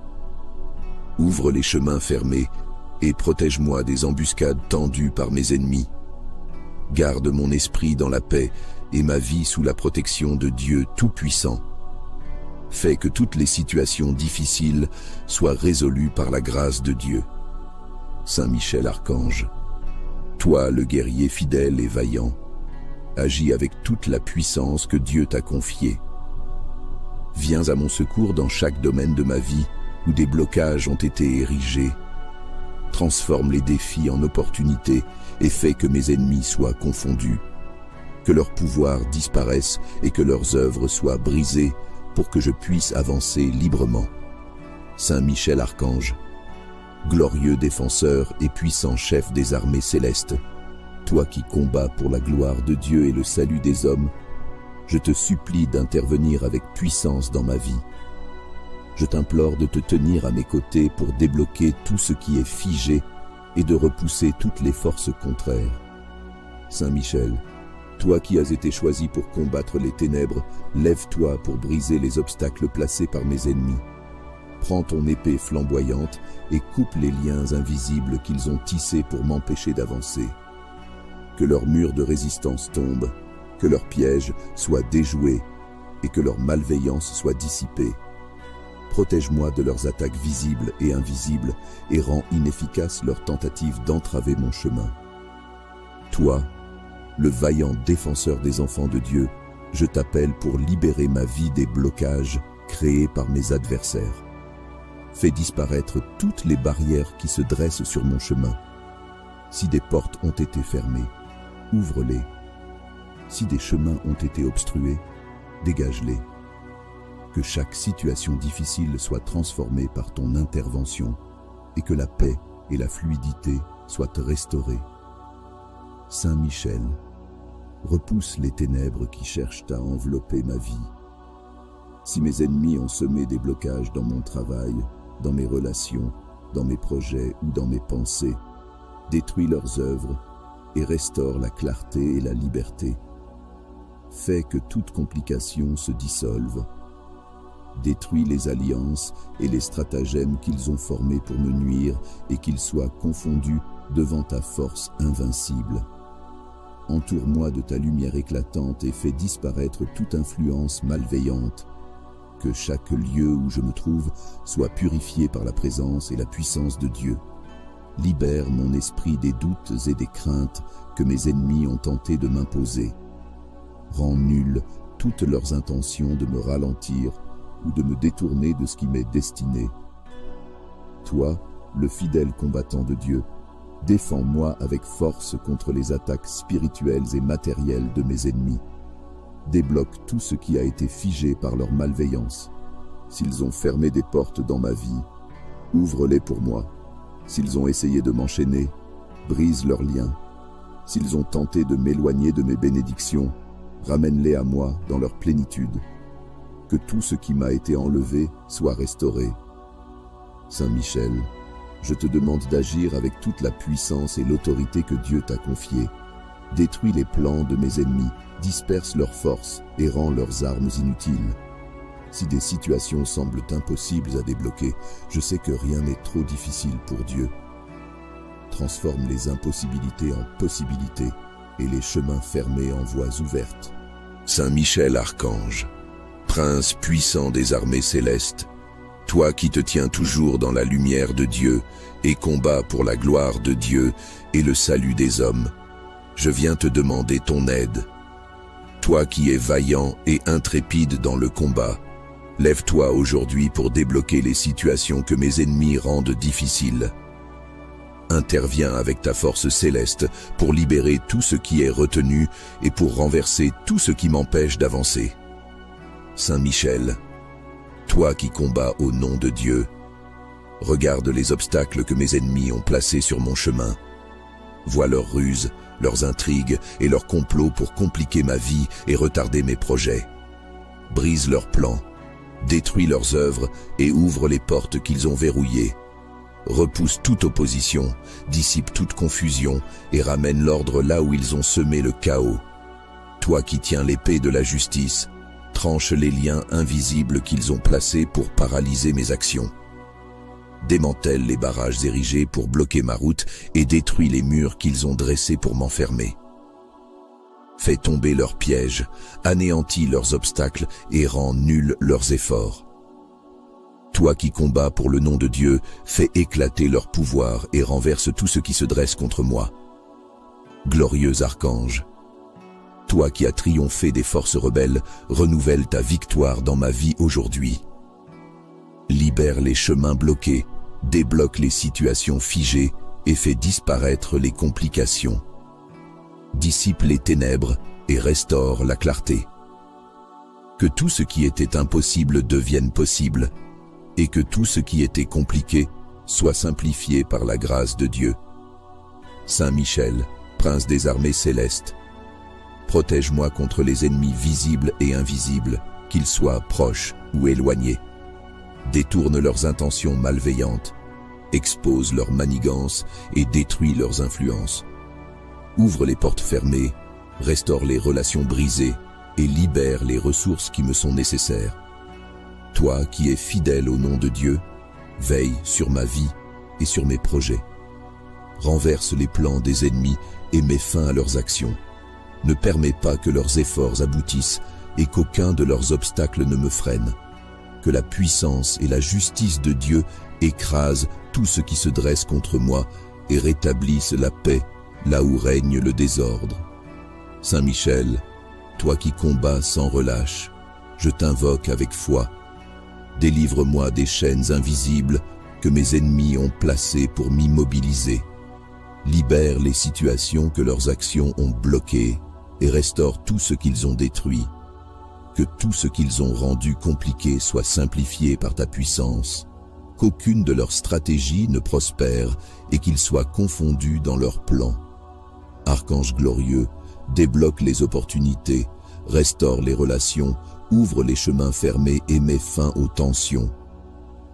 S2: Ouvre les chemins fermés et protège-moi des embuscades tendues par mes ennemis. Garde mon esprit dans la paix et ma vie sous la protection de Dieu Tout-Puissant. Fais que toutes les situations difficiles soient résolues par la grâce de Dieu. Saint Michel Archange, toi le guerrier fidèle et vaillant, agis avec toute la puissance que Dieu t'a confiée. Viens à mon secours dans chaque domaine de ma vie où des blocages ont été érigés. Transforme les défis en opportunités et fais que mes ennemis soient confondus. Que leur pouvoir disparaisse et que leurs œuvres soient brisées pour que je puisse avancer librement. Saint Michel Archange, glorieux défenseur et puissant chef des armées célestes, toi qui combats pour la gloire de Dieu et le salut des hommes, je te supplie d'intervenir avec puissance dans ma vie. Je t'implore de te tenir à mes côtés pour débloquer tout ce qui est figé et de repousser toutes les forces contraires. Saint Michel, toi qui as été choisi pour combattre les ténèbres, lève-toi pour briser les obstacles placés par mes ennemis. Prends ton épée flamboyante et coupe les liens invisibles qu'ils ont tissés pour m'empêcher d'avancer. Que leurs murs de résistance tombent, que leurs pièges soient déjoués et que leur malveillance soit dissipée. Protège-moi de leurs attaques visibles et invisibles et rends inefficaces leurs tentatives d'entraver mon chemin. Toi, le vaillant défenseur des enfants de Dieu, je t'appelle pour libérer ma vie des blocages créés par mes adversaires. Fais disparaître toutes les barrières qui se dressent sur mon chemin. Si des portes ont été fermées, ouvre-les. Si des chemins ont été obstrués, dégage-les. Que chaque situation difficile soit transformée par ton intervention et que la paix et la fluidité soient restaurées. Saint Michel, repousse les ténèbres qui cherchent à envelopper ma vie. Si mes ennemis ont semé des blocages dans mon travail, dans mes relations, dans mes projets ou dans mes pensées, détruis leurs œuvres et restaure la clarté et la liberté. Fais que toute complication se dissolve.
S3: Détruis les alliances et les stratagèmes qu'ils ont formés pour me nuire et qu'ils soient confondus devant ta force invincible. Entoure-moi de ta lumière éclatante et fais disparaître toute influence malveillante. Que chaque lieu où je me trouve soit purifié par la présence et la puissance de Dieu. Libère mon esprit des doutes et des craintes que mes ennemis ont tenté de m'imposer. Rends nulles toutes leurs intentions de me ralentir ou de me détourner de ce qui m'est destiné. Toi, le fidèle combattant de Dieu, défends-moi avec force contre les attaques spirituelles et matérielles de mes ennemis. Débloque tout ce qui a été figé par leur malveillance. S'ils ont fermé des portes dans ma vie, ouvre-les pour moi. S'ils ont essayé de m'enchaîner, brise leurs liens. S'ils ont tenté de m'éloigner de mes bénédictions, ramène-les à moi dans leur plénitude. Que tout ce qui m'a été enlevé soit restauré. Saint Michel, je te demande d'agir avec toute la puissance et l'autorité que Dieu t'a confiée. Détruis les plans de mes ennemis, disperse leurs forces et rends leurs armes inutiles. Si des situations semblent impossibles à débloquer, je sais que rien n'est trop difficile pour Dieu. Transforme les impossibilités en possibilités et les chemins fermés en voies ouvertes.
S2: Saint Michel Archange, Prince puissant des armées célestes, toi qui te tiens toujours dans la lumière de Dieu et combats pour la gloire de Dieu et le salut des hommes, je viens te demander ton aide. Toi qui es vaillant et intrépide dans le combat, lève-toi aujourd'hui pour débloquer les situations que mes ennemis rendent difficiles. Interviens avec ta force céleste pour libérer tout ce qui est retenu et pour renverser tout ce qui m'empêche d'avancer. Saint Michel, toi qui combats au nom de Dieu, regarde les obstacles que mes ennemis ont placés sur mon chemin. Vois leurs ruses, leurs intrigues et leurs complots pour compliquer ma vie et retarder mes projets. Brise leurs plans, détruis leurs œuvres et ouvre les portes qu'ils ont verrouillées. Repousse toute opposition, dissipe toute confusion et ramène l'ordre là où ils ont semé le chaos. Toi qui tiens l'épée de la justice, tranche les liens invisibles qu'ils ont placés pour paralyser mes actions. Démantèle les barrages érigés pour bloquer ma route et détruis les murs qu'ils ont dressés pour m'enfermer. Fais tomber leurs pièges, anéantis leurs obstacles et rends nuls leurs efforts. Toi qui combats pour le nom de Dieu, fais éclater leur pouvoir et renverse tout ce qui se dresse contre moi. Glorieux archange, toi qui as triomphé des forces rebelles, renouvelle ta victoire dans ma vie aujourd'hui. Libère les chemins bloqués, débloque les situations figées et fais disparaître les complications. Dissipe les ténèbres et restaure la clarté. Que tout ce qui était impossible devienne possible et que tout ce qui était compliqué soit simplifié par la grâce de Dieu. Saint Michel, Prince des armées célestes, protège-moi contre les ennemis visibles et invisibles, qu'ils soient proches ou éloignés. Détourne leurs intentions malveillantes, expose leurs manigances et détruis leurs influences. Ouvre les portes fermées, restaure les relations brisées et libère les ressources qui me sont nécessaires. Toi qui es fidèle au nom de Dieu, veille sur ma vie et sur mes projets. Renverse les plans des ennemis et mets fin à leurs actions. Ne permets pas que leurs efforts aboutissent et qu'aucun de leurs obstacles ne me freine. Que la puissance et la justice de Dieu écrasent tout ce qui se dresse contre moi et rétablissent la paix là où règne le désordre. Saint Michel, toi qui combats sans relâche, je t'invoque avec foi. Délivre-moi des chaînes invisibles que mes ennemis ont placées pour m'immobiliser. Libère les situations que leurs actions ont bloquées et restaure tout ce qu'ils ont détruit. Que tout ce qu'ils ont rendu compliqué soit simplifié par ta puissance. Qu'aucune de leurs stratégies ne prospère et qu'ils soient confondus dans leurs plans. Archange glorieux, débloque les opportunités, restaure les relations, ouvre les chemins fermés et mets fin aux tensions.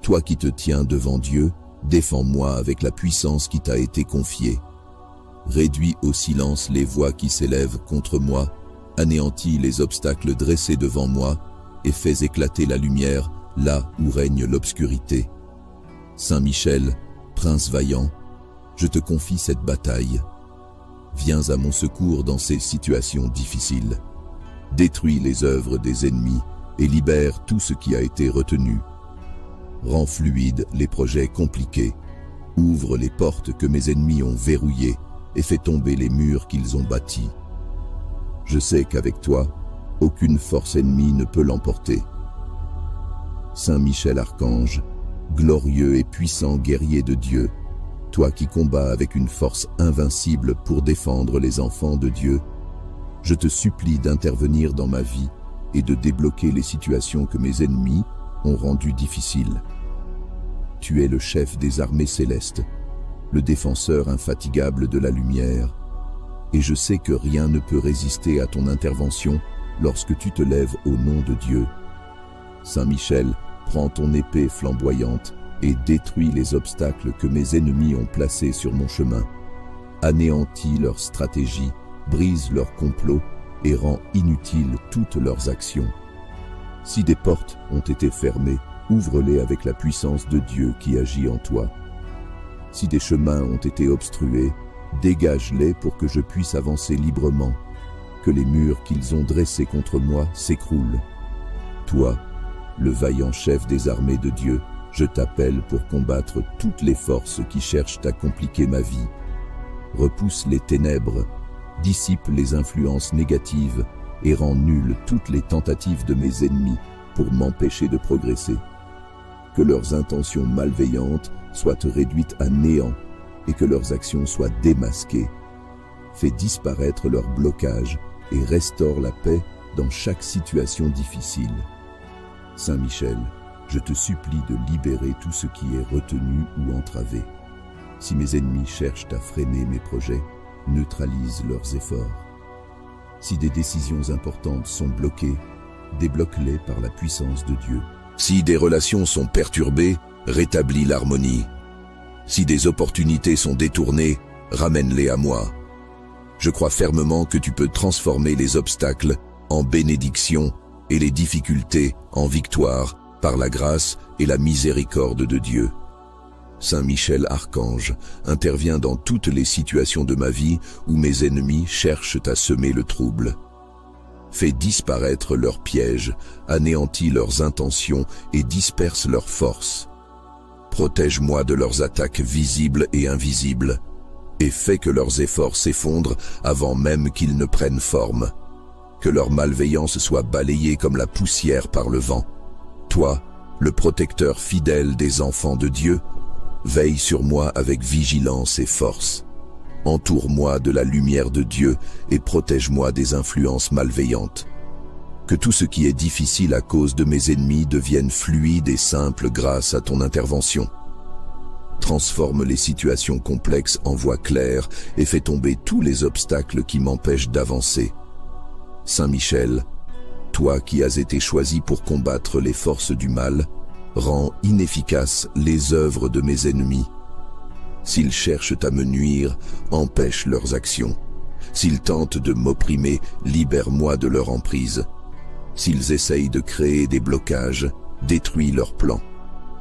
S2: Toi qui te tiens devant Dieu, défends-moi avec la puissance qui t'a été confiée. Réduis au silence les voix qui s'élèvent contre moi, anéantis les obstacles dressés devant moi et fais éclater la lumière
S3: là où règne l'obscurité. Saint Michel, prince vaillant, je te confie cette bataille. Viens à mon secours dans ces situations difficiles. Détruis les œuvres des ennemis et libère tout ce qui a été retenu. Rends fluides les projets compliqués. Ouvre les portes que mes ennemis ont verrouillées et fais tomber les murs qu'ils ont bâtis. Je sais qu'avec toi, aucune force ennemie ne peut l'emporter. Saint Michel Archange, glorieux et puissant guerrier de Dieu, toi qui combats avec une force invincible pour défendre les enfants de Dieu, je te supplie d'intervenir dans ma vie et de débloquer les situations que mes ennemis ont rendues difficiles. Tu es le chef des armées célestes, le défenseur infatigable de la lumière, et je sais que rien ne peut résister à ton intervention lorsque tu te lèves au nom de Dieu. Saint Michel, prends ton épée flamboyante et détruis les obstacles que mes ennemis ont placés sur mon chemin. Anéantis leurs stratégies, brise leurs complots et rends inutiles toutes leurs actions. Si des portes ont été fermées, ouvre-les avec la puissance de Dieu qui agit en toi. Si des chemins ont été obstrués, dégage-les pour que je puisse avancer librement, que les murs qu'ils ont dressés contre moi s'écroulent. Toi, le vaillant chef des armées de Dieu, je t'appelle pour combattre toutes les forces qui cherchent à compliquer ma vie. Repousse les ténèbres, dissipe les influences négatives et rend nulles toutes les tentatives de mes ennemis pour m'empêcher de progresser. Que leurs intentions malveillantes soient réduites à néant et que leurs actions soient démasquées. Fais disparaître leurs blocages et restaure la paix dans chaque situation difficile. Saint Michel, je te supplie de libérer tout ce qui est retenu ou entravé. Si mes ennemis cherchent à freiner mes projets, neutralise leurs efforts. Si des décisions importantes sont bloquées, débloque-les par la puissance de Dieu.
S2: Si des relations sont perturbées, rétablis l'harmonie. Si des opportunités sont détournées, ramène-les à moi. Je crois fermement que tu peux transformer les obstacles en bénédiction et les difficultés en victoire par la grâce et la miséricorde de Dieu. Saint Michel Archange intervient dans toutes les situations de ma vie où mes ennemis cherchent à semer le trouble. Fais disparaître leurs pièges, anéantis leurs intentions et disperse leurs forces. Protège-moi de leurs attaques visibles et invisibles, et fais que leurs efforts s'effondrent avant même qu'ils ne prennent forme. Que leur malveillance soit balayée comme la poussière par le vent. Toi, le protecteur fidèle des enfants de Dieu, veille sur moi avec vigilance et force. Entoure-moi de la lumière de Dieu et protège-moi des influences malveillantes. Que tout ce qui est difficile à cause de mes ennemis devienne fluide et simple grâce à ton intervention. Transforme les situations complexes en voies claires et fais tomber tous les obstacles qui m'empêchent d'avancer. Saint Michel, toi qui as été choisi pour combattre les forces du mal, rends inefficaces les œuvres de mes ennemis. S'ils cherchent à me nuire, empêche leurs actions. S'ils tentent de m'opprimer, libère-moi de leur emprise. S'ils essayent de créer des blocages, détruis leurs plans.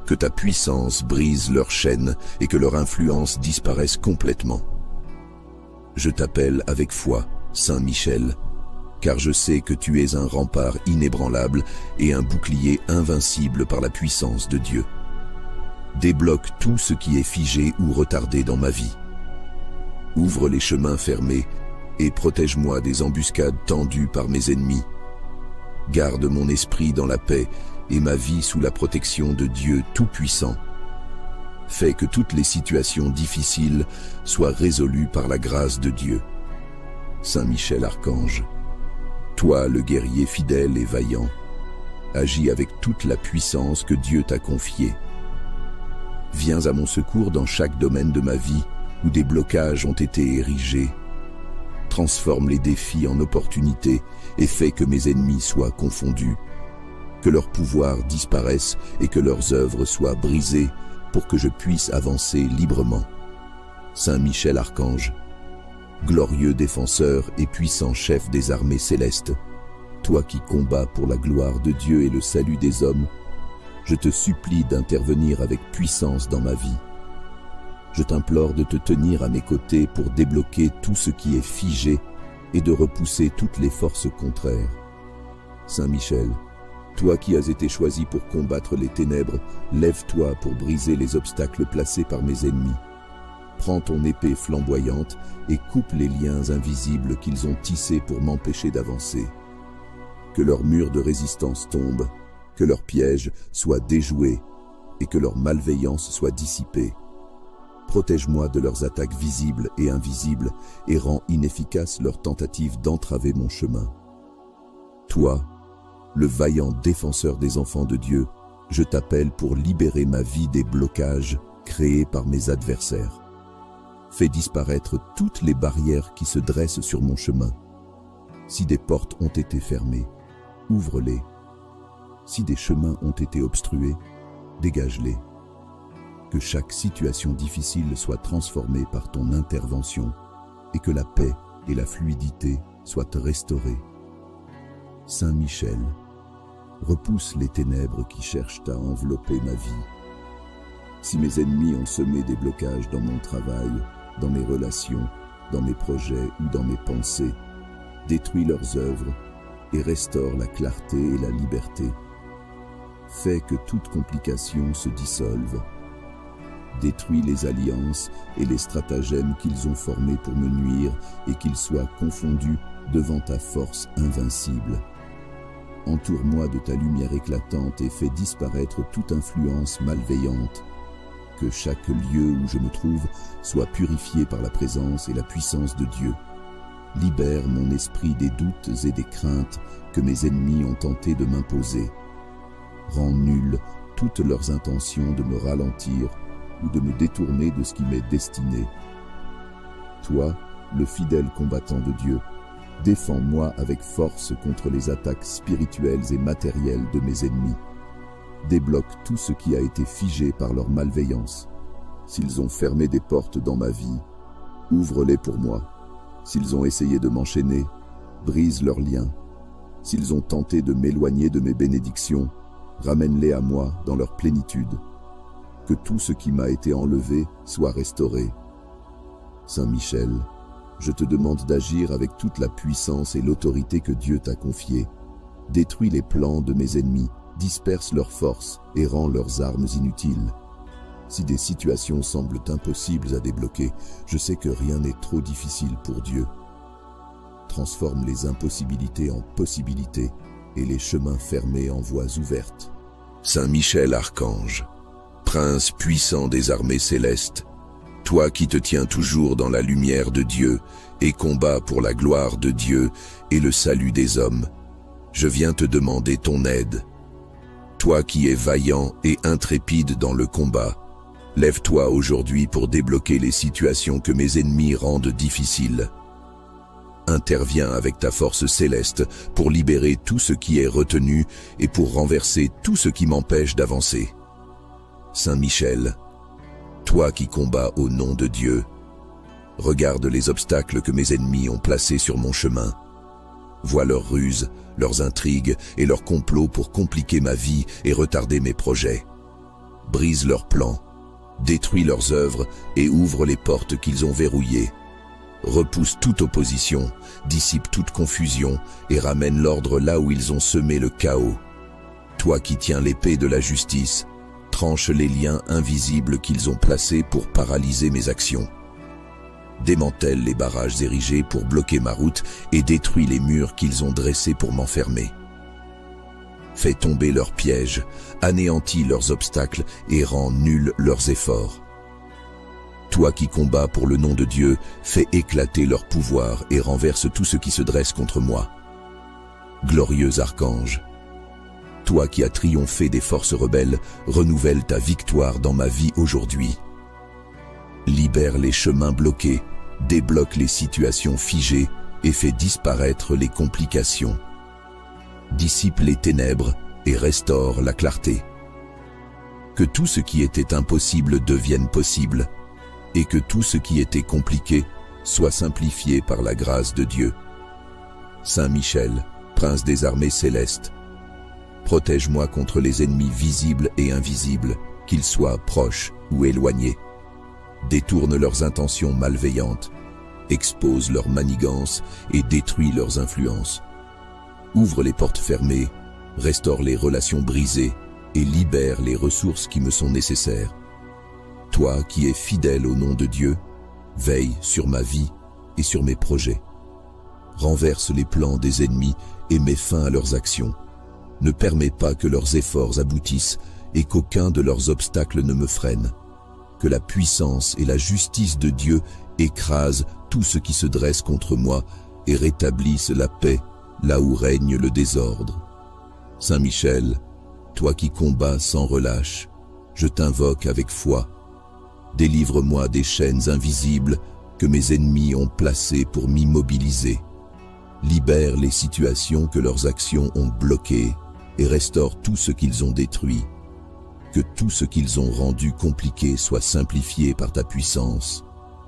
S2: Que ta puissance brise leurs chaînes et que leur influence disparaisse complètement. Je t'appelle avec foi, Saint Michel, car je sais que tu es un rempart inébranlable et un bouclier invincible par la puissance de Dieu. Débloque tout ce qui est figé ou retardé dans ma vie. Ouvre les chemins fermés et protège-moi des embuscades tendues par mes ennemis. Garde mon esprit dans la paix et ma vie sous la protection de Dieu Tout-Puissant. Fais que toutes les situations difficiles soient résolues par la grâce de Dieu. Saint Michel Archange, toi le guerrier fidèle et vaillant, agis avec toute la puissance que Dieu t'a confiée. Viens à mon secours dans chaque domaine de ma vie où des blocages ont été érigés. Transforme les défis en opportunités et fais que mes ennemis soient confondus. Que leur pouvoir disparaisse et que leurs œuvres soient brisées pour que je puisse avancer librement. Saint Michel Archange, glorieux défenseur et puissant chef des armées célestes, toi qui combats pour la gloire de Dieu et le salut des hommes,
S3: je te supplie d'intervenir avec puissance dans ma vie. Je t'implore de te tenir à mes côtés pour débloquer tout ce qui est figé et de repousser toutes les forces contraires. Saint Michel, toi qui as été choisi pour combattre les ténèbres, lève-toi pour briser les obstacles placés par mes ennemis. Prends ton épée flamboyante et coupe les liens invisibles qu'ils ont tissés pour m'empêcher d'avancer. Que leurs murs de résistance tombent, que leurs pièges soient déjoués et que leur malveillance soit dissipée. Protège-moi de leurs attaques visibles et invisibles et rends inefficaces leurs tentatives d'entraver mon chemin. Toi, le vaillant défenseur des enfants de Dieu, je t'appelle pour libérer ma vie des blocages créés par mes adversaires. Fais disparaître toutes les barrières qui se dressent sur mon chemin. Si des portes ont été fermées, ouvre-les. Si des chemins ont été obstrués, dégage-les. Que chaque situation difficile soit transformée par ton intervention et que la paix et la fluidité soient restaurées. Saint Michel, repousse les ténèbres qui cherchent à envelopper ma vie. Si mes ennemis ont semé des blocages dans mon travail, dans mes relations, dans mes projets ou dans mes pensées, détruis leurs œuvres et restaure la clarté et la liberté. Fais que toute complication se dissolve. Détruis les alliances et les stratagèmes qu'ils ont formés pour me nuire et qu'ils soient confondus devant ta force invincible. Entoure-moi de ta lumière éclatante et fais disparaître toute influence malveillante. Que chaque lieu où je me trouve soit purifié par la présence et la puissance de Dieu. Libère mon esprit des doutes et des craintes que mes ennemis ont tenté de m'imposer. Rends nulles toutes leurs intentions de me ralentir ou de me détourner de ce qui m'est destiné. Toi, le fidèle combattant de Dieu, défends-moi avec force contre les attaques spirituelles et matérielles de mes ennemis. Débloque tout ce qui a été figé par leur malveillance. S'ils ont fermé des portes dans ma vie, ouvre-les pour moi. S'ils ont essayé de m'enchaîner, brise leurs liens. S'ils ont tenté de m'éloigner de mes bénédictions, ramène-les à moi dans leur plénitude. Que tout ce qui m'a été enlevé soit restauré. Saint Michel, je te demande d'agir avec toute la puissance et l'autorité que Dieu t'a confiée. Détruis les plans de mes ennemis, disperse leurs forces et rends leurs armes inutiles. Si des situations semblent impossibles à débloquer, je sais que rien n'est trop difficile pour Dieu. Transforme les impossibilités en possibilités et les chemins fermés en voies ouvertes.
S2: Saint Michel Archange, Prince puissant des armées célestes, toi qui te tiens toujours dans la lumière de Dieu et combats pour la gloire de Dieu et le salut des hommes, je viens te demander ton aide. Toi qui es vaillant et intrépide dans le combat, lève-toi aujourd'hui pour débloquer les situations que mes ennemis rendent difficiles. Interviens avec ta force céleste pour libérer tout ce qui est retenu et pour renverser tout ce qui m'empêche d'avancer. Saint Michel, toi qui combats au nom de Dieu, regarde les obstacles que mes ennemis ont placés sur mon chemin. Vois leurs ruses, leurs intrigues et leurs complots pour compliquer ma vie et retarder mes projets. Brise leurs plans, détruis leurs œuvres et ouvre les portes qu'ils ont verrouillées. Repousse toute opposition, dissipe toute confusion et ramène l'ordre là où ils ont semé le chaos. Toi qui tiens l'épée de la justice, tranche les liens invisibles qu'ils ont placés pour paralyser mes actions. Démantèle les barrages érigés pour bloquer ma route et détruis les murs qu'ils ont dressés pour m'enfermer. Fais tomber leurs pièges, anéantis leurs obstacles et rends nuls leurs efforts. Toi qui combats pour le nom de Dieu, fais éclater leur pouvoir et renverse tout ce qui se dresse contre moi. Glorieux archange, toi qui as triomphé des forces rebelles, renouvelle ta victoire dans ma vie aujourd'hui. Libère les chemins bloqués, débloque les situations figées et fais disparaître les complications. Dissipe les ténèbres et restaure la clarté. Que tout ce qui était impossible devienne possible et que tout ce qui était compliqué soit simplifié par la grâce de Dieu. Saint Michel, Prince des armées célestes, Protège-moi contre les ennemis visibles et invisibles, qu'ils soient proches ou éloignés. Détourne leurs intentions malveillantes, expose leurs manigances et détruis leurs influences. Ouvre les portes fermées, restaure les relations brisées et libère les ressources qui me sont nécessaires. Toi qui es fidèle au nom de Dieu, veille sur ma vie et sur mes projets. Renverse les plans des ennemis et mets fin à leurs actions. Ne permets pas que leurs efforts aboutissent et qu'aucun de leurs obstacles ne me freine. Que la puissance et la justice de Dieu écrasent tout ce qui se dresse contre moi et rétablissent la paix là où règne le désordre. Saint Michel, toi qui combats sans relâche, je t'invoque avec foi. Délivre-moi des chaînes invisibles que mes ennemis ont placées pour m'immobiliser. Libère les situations que leurs actions ont bloquées et restaure tout ce qu'ils ont détruit. Que tout ce qu'ils ont rendu compliqué soit simplifié par ta puissance.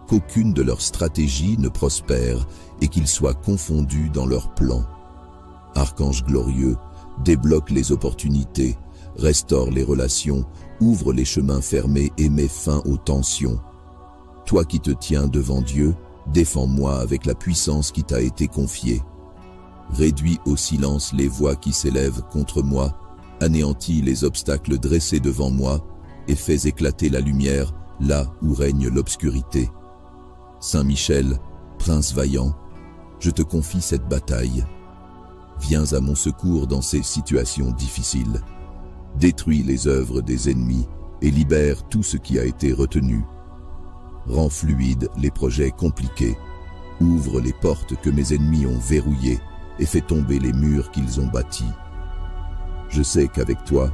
S2: Qu'aucune de leurs stratégies ne prospère et qu'ils soient confondus dans leurs plans. Archange glorieux, débloque les opportunités, restaure les relations, ouvre les chemins fermés et mets fin aux tensions. Toi qui te tiens devant Dieu, défends-moi avec la puissance qui t'a été confiée. Réduis au silence les voix qui s'élèvent contre moi, anéantis les obstacles dressés devant moi et fais éclater la lumière là où règne l'obscurité. Saint Michel, prince vaillant, je te confie cette bataille. Viens à mon secours dans ces situations difficiles. Détruis les œuvres des ennemis et libère tout ce qui a été retenu. Rends fluides les projets compliqués. Ouvre les portes que mes ennemis ont verrouillées et fais tomber les murs qu'ils ont bâtis. Je sais qu'avec toi,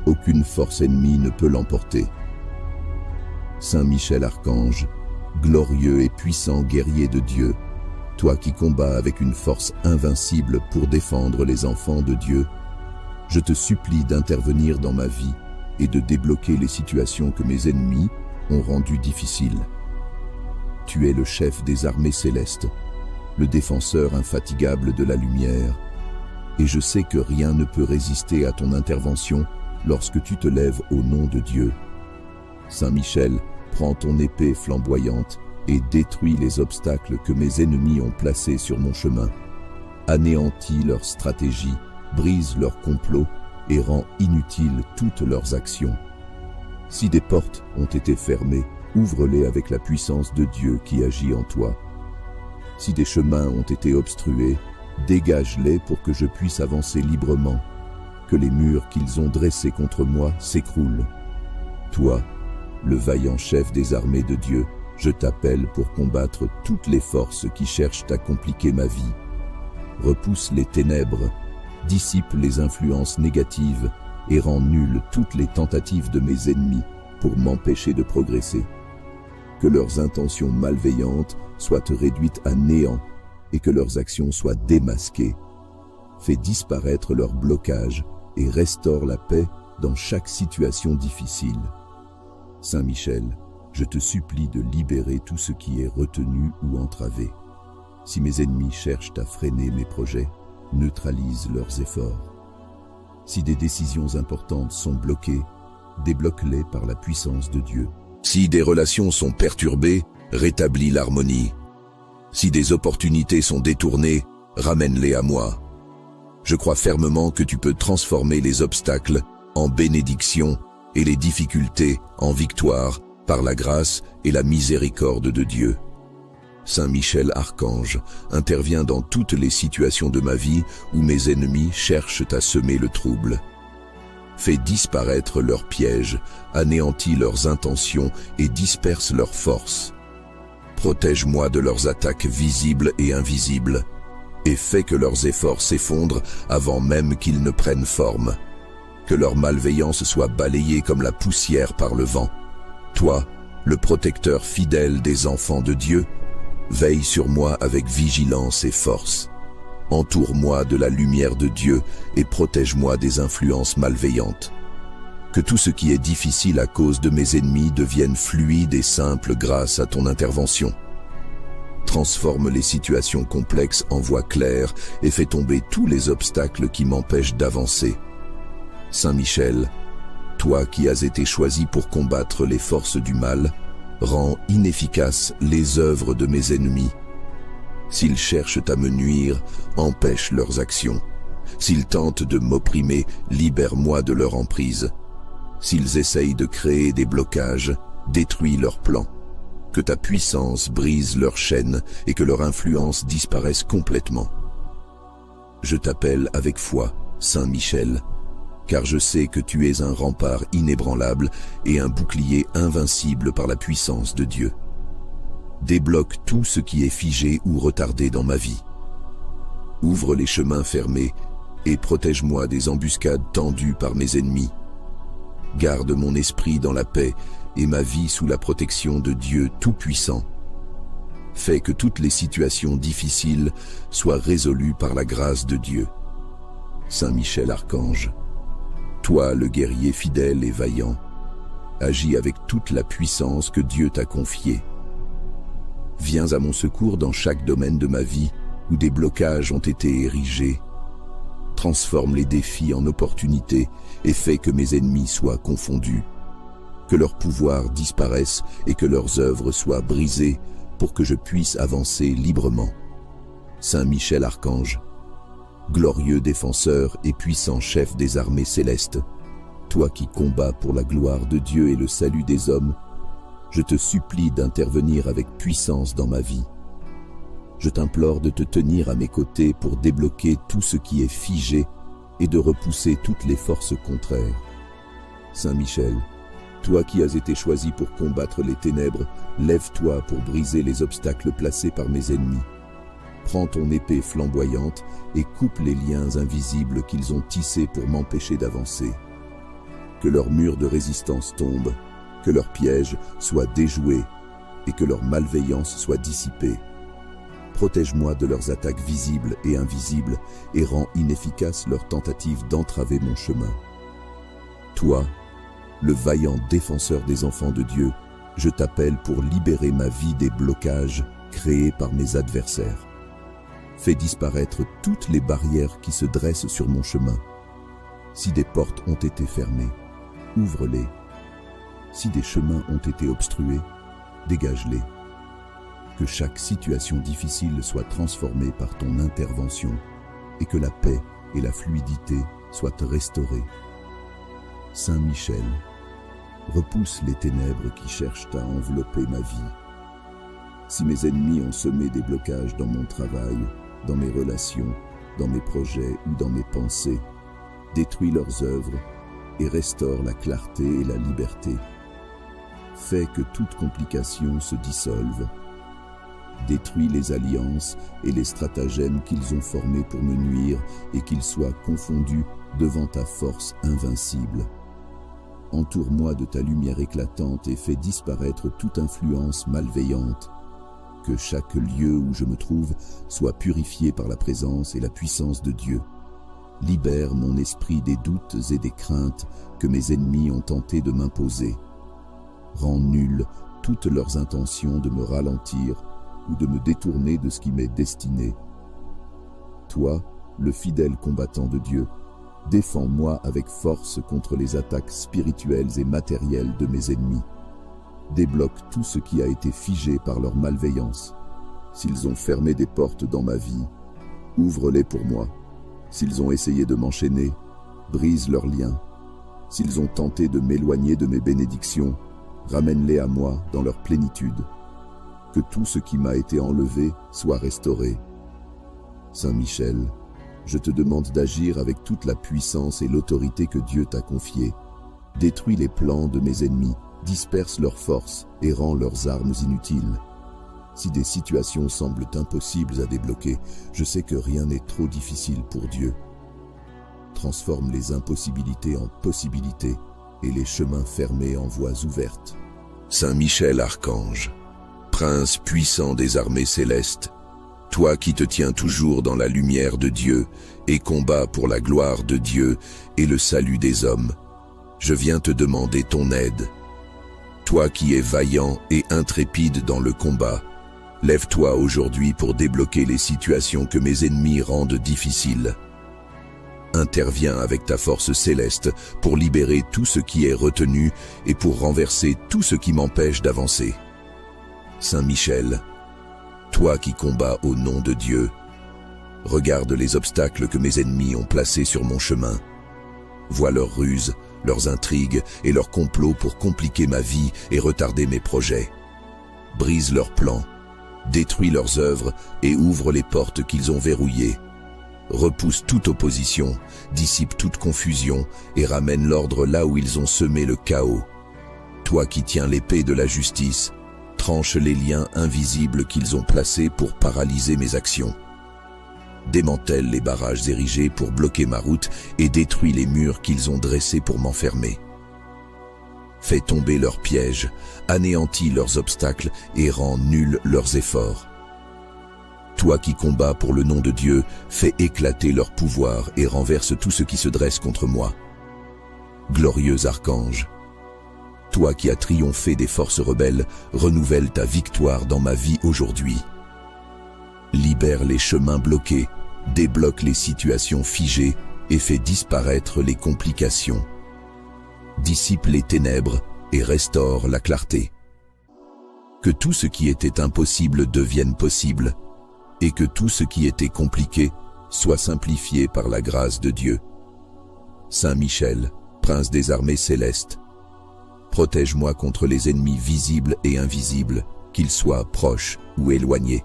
S2: aucune force ennemie ne peut l'emporter. Saint Michel Archange, glorieux et puissant guerrier de Dieu, toi qui combats avec une force invincible pour défendre les enfants de Dieu, je te supplie d'intervenir dans ma vie et de débloquer les situations que mes ennemis ont rendues difficiles. Tu es le chef des armées célestes, le défenseur infatigable de la lumière, et je sais que rien ne peut résister à ton intervention lorsque tu te lèves au nom de Dieu. Saint Michel, prends ton épée flamboyante et détruis les obstacles que mes ennemis ont placés sur mon chemin. Anéantis leurs stratégies, brise leurs complots et rends inutiles toutes leurs actions. Si des portes ont été fermées, ouvre-les avec la puissance de Dieu qui agit en toi. Si des chemins ont été obstrués, dégage-les pour que je puisse avancer librement. Que les murs qu'ils ont dressés contre moi s'écroulent. Toi, le vaillant chef des armées de Dieu, je t'appelle pour combattre toutes les forces qui cherchent à compliquer ma vie. Repousse les ténèbres, dissipe les influences négatives et rend nulles toutes les tentatives de mes ennemis pour m'empêcher de progresser. Que leurs intentions malveillantes soient réduites à néant et que leurs actions soient démasquées. Fais disparaître leurs blocages et restaure la paix dans chaque situation difficile. Saint Michel, je te supplie de libérer tout ce qui est retenu ou entravé. Si mes ennemis cherchent à freiner mes projets, neutralise leurs efforts. Si des décisions importantes sont bloquées, débloque-les par la puissance de Dieu.
S3: Si des relations sont perturbées, rétablis l'harmonie. Si des opportunités sont détournées, ramène-les à moi. Je crois fermement que tu peux transformer les obstacles en bénédiction et les difficultés en victoire par la grâce et la miséricorde de Dieu. Saint Michel Archange, intervient dans toutes les situations de ma vie où mes ennemis cherchent à semer le trouble. Fais disparaître leurs pièges, anéantis leurs intentions et disperse leurs forces. Protège-moi de leurs attaques visibles et invisibles, et fais que leurs efforts s'effondrent avant même qu'ils ne prennent forme. Que leur malveillance soit balayée comme la poussière par le vent. Toi, le protecteur fidèle des enfants de Dieu, veille sur moi avec vigilance et force. Entoure-moi de la lumière de Dieu et protège-moi des influences malveillantes. Que tout ce qui est difficile à cause de mes ennemis devienne fluide et simple grâce à ton intervention. Transforme les situations complexes en voies claires et fais tomber tous les obstacles qui m'empêchent d'avancer.
S2: Saint Michel, toi qui as été choisi pour combattre les forces du mal, rends inefficaces les œuvres de mes ennemis. S'ils cherchent à me nuire, empêche leurs actions. S'ils tentent de m'opprimer, libère-moi de leur emprise. S'ils essayent de créer des blocages, détruis leurs plans. Que ta puissance brise leurs chaînes et que leur influence disparaisse complètement. Je t'appelle avec foi, Saint Michel, car je sais que tu es un rempart inébranlable et un bouclier invincible par la puissance de Dieu. Débloque tout ce qui est figé ou retardé dans ma vie. Ouvre les chemins fermés et protège-moi des embuscades tendues par mes ennemis. Garde mon esprit dans la paix et ma vie sous la protection de Dieu Tout-Puissant. Fais que toutes les situations difficiles soient résolues par la grâce de Dieu. Saint Michel Archange, toi le guerrier fidèle et vaillant, agis avec toute la puissance que Dieu t'a confiée. Viens à mon secours dans chaque domaine de ma vie où des blocages ont été érigés. Transforme les défis en opportunités et fais que mes ennemis soient confondus. Que leur pouvoir disparaisse et que leurs œuvres soient brisées pour que je puisse avancer librement. Saint Michel Archange, glorieux défenseur et puissant chef des armées célestes, toi qui combats pour la gloire de Dieu et le salut des hommes, je te supplie d'intervenir avec puissance dans ma vie. Je t'implore de te tenir à mes côtés pour débloquer tout ce qui est figé et de repousser toutes les forces contraires. Saint Michel, toi qui as été choisi pour combattre les ténèbres, lève-toi pour briser les obstacles placés par mes ennemis. Prends ton épée flamboyante et coupe les liens invisibles qu'ils ont tissés pour m'empêcher d'avancer. Que leurs murs de résistance tombent, que leurs pièges soient déjoués et que leur malveillance soit dissipée. Protège-moi de leurs attaques visibles et invisibles et rends inefficaces leurs tentatives d'entraver mon chemin. Toi, le vaillant défenseur des enfants de Dieu, je t'appelle pour libérer ma vie des blocages créés par mes adversaires. Fais disparaître toutes les barrières qui se dressent sur mon chemin. Si des portes ont été fermées, ouvre-les. Si des chemins ont été obstrués, dégage-les. Que chaque situation difficile soit transformée par ton intervention et que la paix et la fluidité soient restaurées. Saint Michel, repousse les ténèbres qui cherchent à envelopper ma vie. Si mes ennemis ont semé des blocages dans mon travail, dans mes relations, dans mes projets ou dans mes pensées, détruis leurs œuvres et restaure la clarté et la liberté. Fais que toute complication se dissolve. Détruis les alliances et les stratagèmes qu'ils ont formés pour me nuire et qu'ils soient confondus devant ta force invincible. Entoure-moi de ta lumière éclatante et fais disparaître toute influence malveillante. Que chaque lieu où je me trouve soit purifié par la présence et la puissance de Dieu. Libère mon esprit des doutes et des craintes que mes ennemis ont tenté de m'imposer. Rends nulles toutes leurs intentions de me ralentir ou de me détourner de ce qui m'est destiné. Toi, le fidèle combattant de Dieu, défends-moi avec force contre les attaques spirituelles et matérielles de mes ennemis. Débloque tout ce qui a été figé par leur malveillance. S'ils ont fermé des portes dans ma vie, ouvre-les pour moi. S'ils ont essayé de m'enchaîner, brise leurs liens. S'ils ont tenté de m'éloigner de mes bénédictions, ramène-les à moi dans leur plénitude. Que tout ce qui m'a été enlevé soit restauré. Saint Michel, je te demande d'agir avec toute la puissance et l'autorité que Dieu t'a confiée. Détruis les plans de mes ennemis, disperse leurs forces et rends leurs armes inutiles. Si des situations semblent impossibles à débloquer, je sais que rien n'est trop difficile pour Dieu. Transforme les impossibilités en possibilités et les chemins fermés en voies ouvertes.
S3: Saint Michel Archange, Prince puissant des armées célestes, toi qui te tiens toujours dans la lumière de Dieu et combats pour la gloire de Dieu et le salut des hommes, je viens te demander ton aide. Toi qui es vaillant et intrépide dans le combat, lève-toi aujourd'hui pour débloquer les situations que mes ennemis rendent difficiles.
S2: interviens avec ta force céleste pour libérer tout ce qui est retenu et pour renverser tout ce qui m'empêche d'avancer. Saint Michel, toi qui combats au nom de Dieu, regarde les obstacles que mes ennemis ont placés sur mon chemin. Vois leurs ruses, leurs intrigues et leurs complots pour compliquer ma vie et retarder mes projets. Brise leurs plans, détruis leurs œuvres et ouvre les portes qu'ils ont verrouillées. Repousse toute opposition, dissipe toute confusion et ramène l'ordre là où ils ont semé le chaos. Toi qui tiens l'épée de la justice, tranche les liens invisibles qu'ils ont placés pour paralyser mes actions. Démantèle les barrages érigés pour bloquer ma route et détruis les murs qu'ils ont dressés pour m'enfermer. Fais tomber leurs pièges, anéantis leurs obstacles et rends nuls leurs efforts. Toi qui combats pour le nom de Dieu, fais éclater leur pouvoir et renverse tout ce qui se dresse contre moi. Glorieux archange, toi qui as triomphé des forces rebelles, renouvelle ta victoire dans ma vie aujourd'hui. Libère les chemins bloqués, débloque les situations figées et fais disparaître les complications. Dissipe les ténèbres et restaure la clarté. Que tout ce qui était impossible devienne possible, et que tout ce qui était compliqué soit simplifié par la grâce de Dieu. Saint Michel, prince des armées célestes, protège-moi contre les ennemis visibles et invisibles, qu'ils soient proches ou éloignés.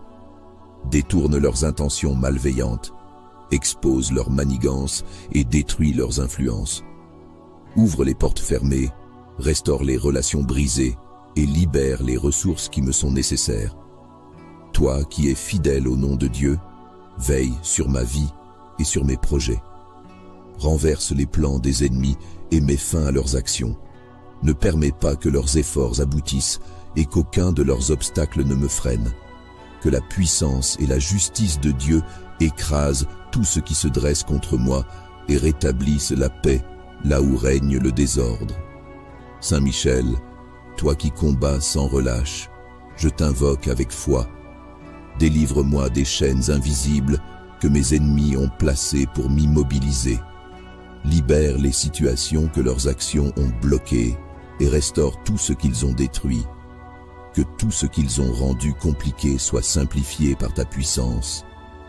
S2: Détourne leurs intentions malveillantes, expose leurs manigances et détruis leurs influences. Ouvre les portes fermées, restaure les relations brisées et libère les ressources qui me sont nécessaires. Toi qui es fidèle au nom de Dieu, veille sur ma vie et sur mes projets. Renverse les plans des ennemis et mets fin à leurs actions. Ne permets pas que leurs efforts aboutissent et qu'aucun de leurs obstacles ne me freine. Que la puissance et la justice de Dieu écrasent tout ce qui se dresse contre moi et rétablissent la paix là où règne le désordre. Saint Michel, toi qui combats sans relâche, je t'invoque avec foi. Délivre-moi des chaînes invisibles que mes ennemis ont placées pour m'immobiliser. Libère les situations que leurs actions ont bloquées et restaure tout ce qu'ils ont détruit. Que tout ce qu'ils ont rendu compliqué soit simplifié par ta puissance.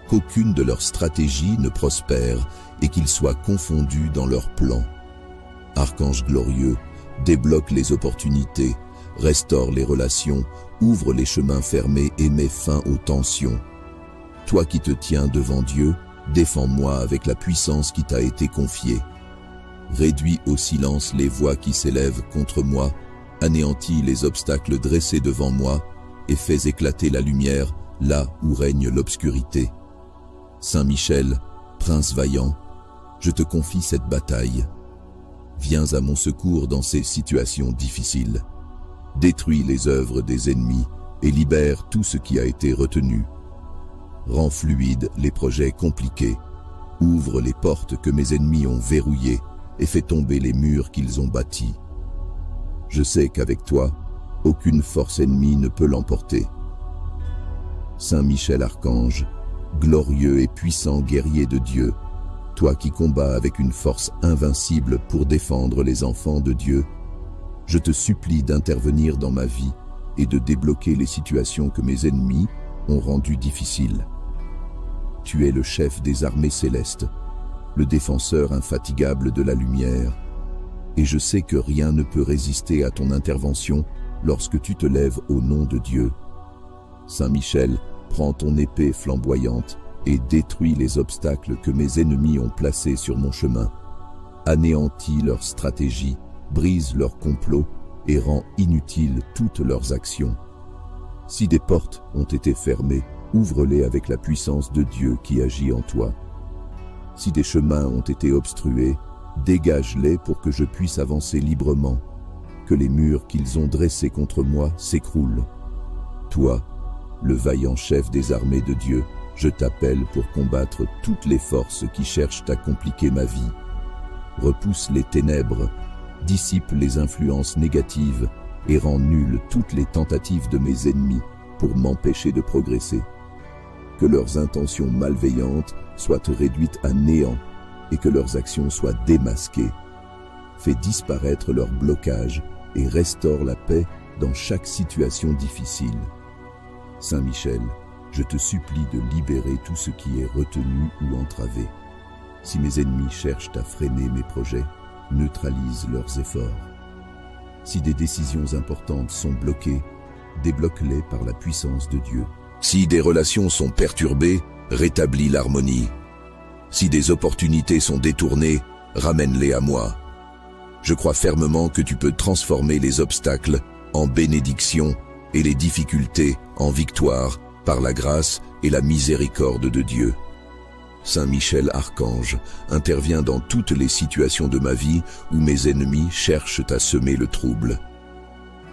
S2: Qu'aucune de leurs stratégies ne prospère et qu'ils soient confondus dans leurs plans. Archange glorieux, débloque les opportunités, restaure les relations, ouvre les chemins fermés et mets fin aux tensions. Toi qui te tiens devant Dieu, défends-moi avec la puissance qui t'a été confiée. Réduis au silence les voix qui s'élèvent contre moi, anéantis les obstacles dressés devant moi et fais éclater la lumière là où règne l'obscurité. Saint Michel, prince vaillant, je te confie cette bataille. Viens à mon secours dans ces situations difficiles. Détruis les œuvres des ennemis et libère tout ce qui a été retenu. Rends fluides les projets compliqués. Ouvre les portes que mes ennemis ont verrouillées et fais tomber les murs qu'ils ont bâtis. Je sais qu'avec toi, aucune force ennemie ne peut l'emporter. Saint Michel Archange, glorieux et puissant guerrier de Dieu, toi qui combats avec une force invincible pour défendre les enfants de Dieu, je te supplie d'intervenir dans ma vie et de débloquer les situations que mes ennemis ont rendues difficiles. Tu es le chef des armées célestes, le défenseur infatigable de la lumière, et je sais que rien ne peut résister à ton intervention lorsque tu te lèves au nom de Dieu. Saint Michel, prends ton épée flamboyante et détruis les obstacles que mes ennemis ont placés sur mon chemin. Anéantis leurs stratégies, brise leurs complots et rends inutiles toutes leurs actions. Si des portes ont été fermées, ouvre-les avec la puissance de Dieu qui agit en toi. Si des chemins ont été obstrués, dégage-les pour que je puisse avancer librement. Que les murs qu'ils ont dressés contre moi s'écroulent. Toi, le vaillant chef des armées de Dieu, je t'appelle pour combattre toutes les forces qui cherchent à compliquer ma vie. Repousse les ténèbres, dissipe les influences négatives et rend nulles toutes les tentatives de mes ennemis pour m'empêcher de progresser. Que leurs intentions malveillantes soient réduites à néant
S3: et que leurs actions soient démasquées. Fais disparaître leurs blocages et restaure la paix dans chaque situation difficile. Saint Michel, je te supplie de libérer tout ce qui est retenu ou entravé. Si mes ennemis cherchent à freiner mes projets, neutralise leurs efforts. Si des décisions importantes sont bloquées, débloque-les par la puissance de Dieu.
S2: Si des relations sont perturbées, rétablis l'harmonie. Si des opportunités sont détournées, ramène-les à moi. Je crois fermement que tu peux transformer les obstacles en bénédiction et les difficultés en victoire par la grâce et la miséricorde de Dieu. Saint Michel Archange intervient dans toutes les situations de ma vie où mes ennemis cherchent à semer le trouble.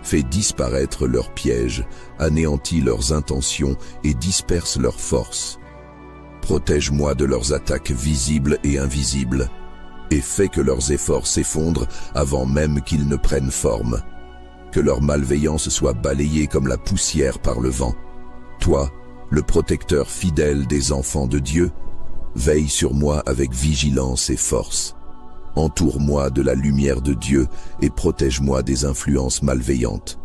S2: Fais disparaître leurs pièges, anéantis leurs intentions et disperse leurs forces. Protège-moi de leurs attaques visibles et invisibles, et fais que leurs efforts s'effondrent avant même qu'ils ne prennent forme. Que leur malveillance soit balayée comme la poussière par le vent. Toi, le protecteur fidèle des enfants de Dieu, veille sur moi avec vigilance et force. Entoure-moi de la lumière de Dieu et protège-moi des influences malveillantes.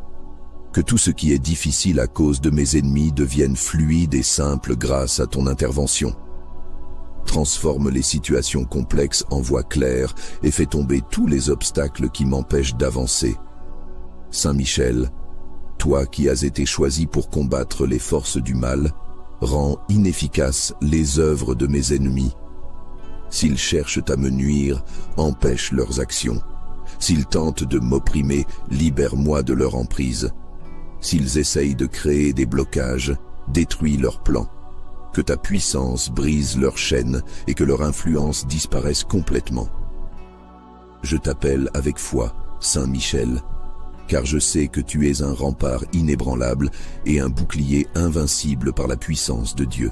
S2: Que tout ce qui est difficile à cause de mes ennemis devienne fluide et simple grâce à ton intervention. Transforme les situations complexes en voies claires et fais tomber tous les obstacles qui m'empêchent d'avancer. Saint Michel, toi qui as été choisi pour combattre les forces du mal, rends inefficaces les œuvres de mes ennemis. S'ils cherchent à me nuire, empêche leurs actions. S'ils tentent de m'opprimer, libère-moi de leur emprise. S'ils essayent de créer des blocages, détruis leurs plans. Que ta puissance brise leurs chaînes et que leur influence disparaisse complètement. Je t'appelle avec foi, Saint Michel, car je sais que tu es un rempart inébranlable et un bouclier invincible par la puissance de Dieu.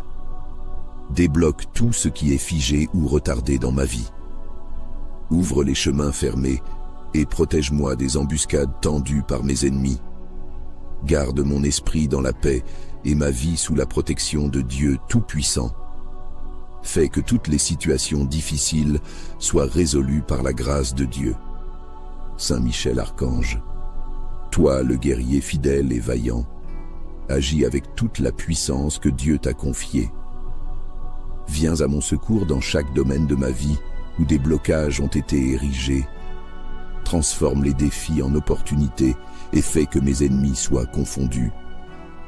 S2: Débloque tout ce qui est figé ou retardé dans ma vie. Ouvre les chemins fermés et protège-moi des embuscades tendues par mes ennemis. Garde mon esprit dans la paix et ma vie sous la protection de Dieu Tout-Puissant. Fais que toutes les situations difficiles soient résolues par la grâce de Dieu. Saint Michel Archange, toi le guerrier fidèle et vaillant, agis avec toute la puissance que Dieu t'a confiée. Viens à mon secours dans chaque domaine de ma vie où des blocages ont été érigés. Transforme les défis en opportunités et fais que mes ennemis soient confondus.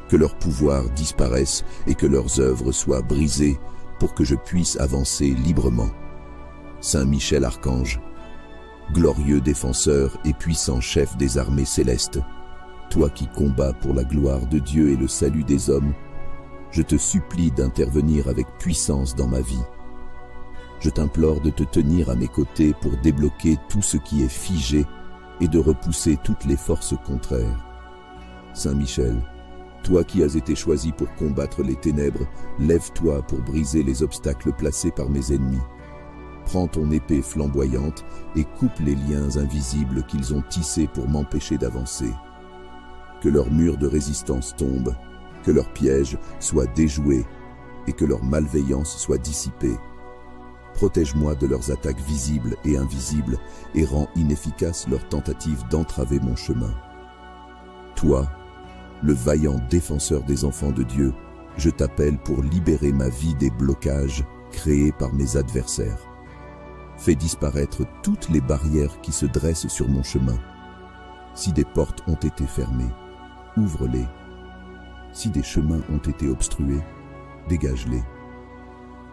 S2: Que leur pouvoir disparaisse et que leurs œuvres soient brisées pour que je puisse avancer librement. Saint Michel Archange, glorieux défenseur et puissant chef des armées célestes, toi qui combats pour la gloire de Dieu et le salut des hommes, je te supplie d'intervenir avec puissance dans ma vie. Je t'implore de te tenir à mes côtés pour débloquer tout ce qui est figé et de repousser toutes les forces contraires. Saint Michel, toi qui as été choisi pour combattre les ténèbres, lève-toi pour briser les obstacles placés par mes ennemis. Prends ton épée flamboyante et coupe les liens invisibles qu'ils ont tissés pour m'empêcher d'avancer. Que leurs murs de résistance tombent, que leurs pièges soient déjoués et que leur malveillance soit dissipée. Protège-moi de leurs attaques visibles et invisibles et rends inefficaces leurs tentatives d'entraver mon chemin. Toi, le vaillant défenseur des enfants de Dieu, je t'appelle pour libérer ma vie des blocages créés par mes adversaires. Fais disparaître toutes les barrières qui se dressent sur mon chemin. Si des portes ont été fermées, ouvre-les. Si des chemins ont été obstrués, dégage-les.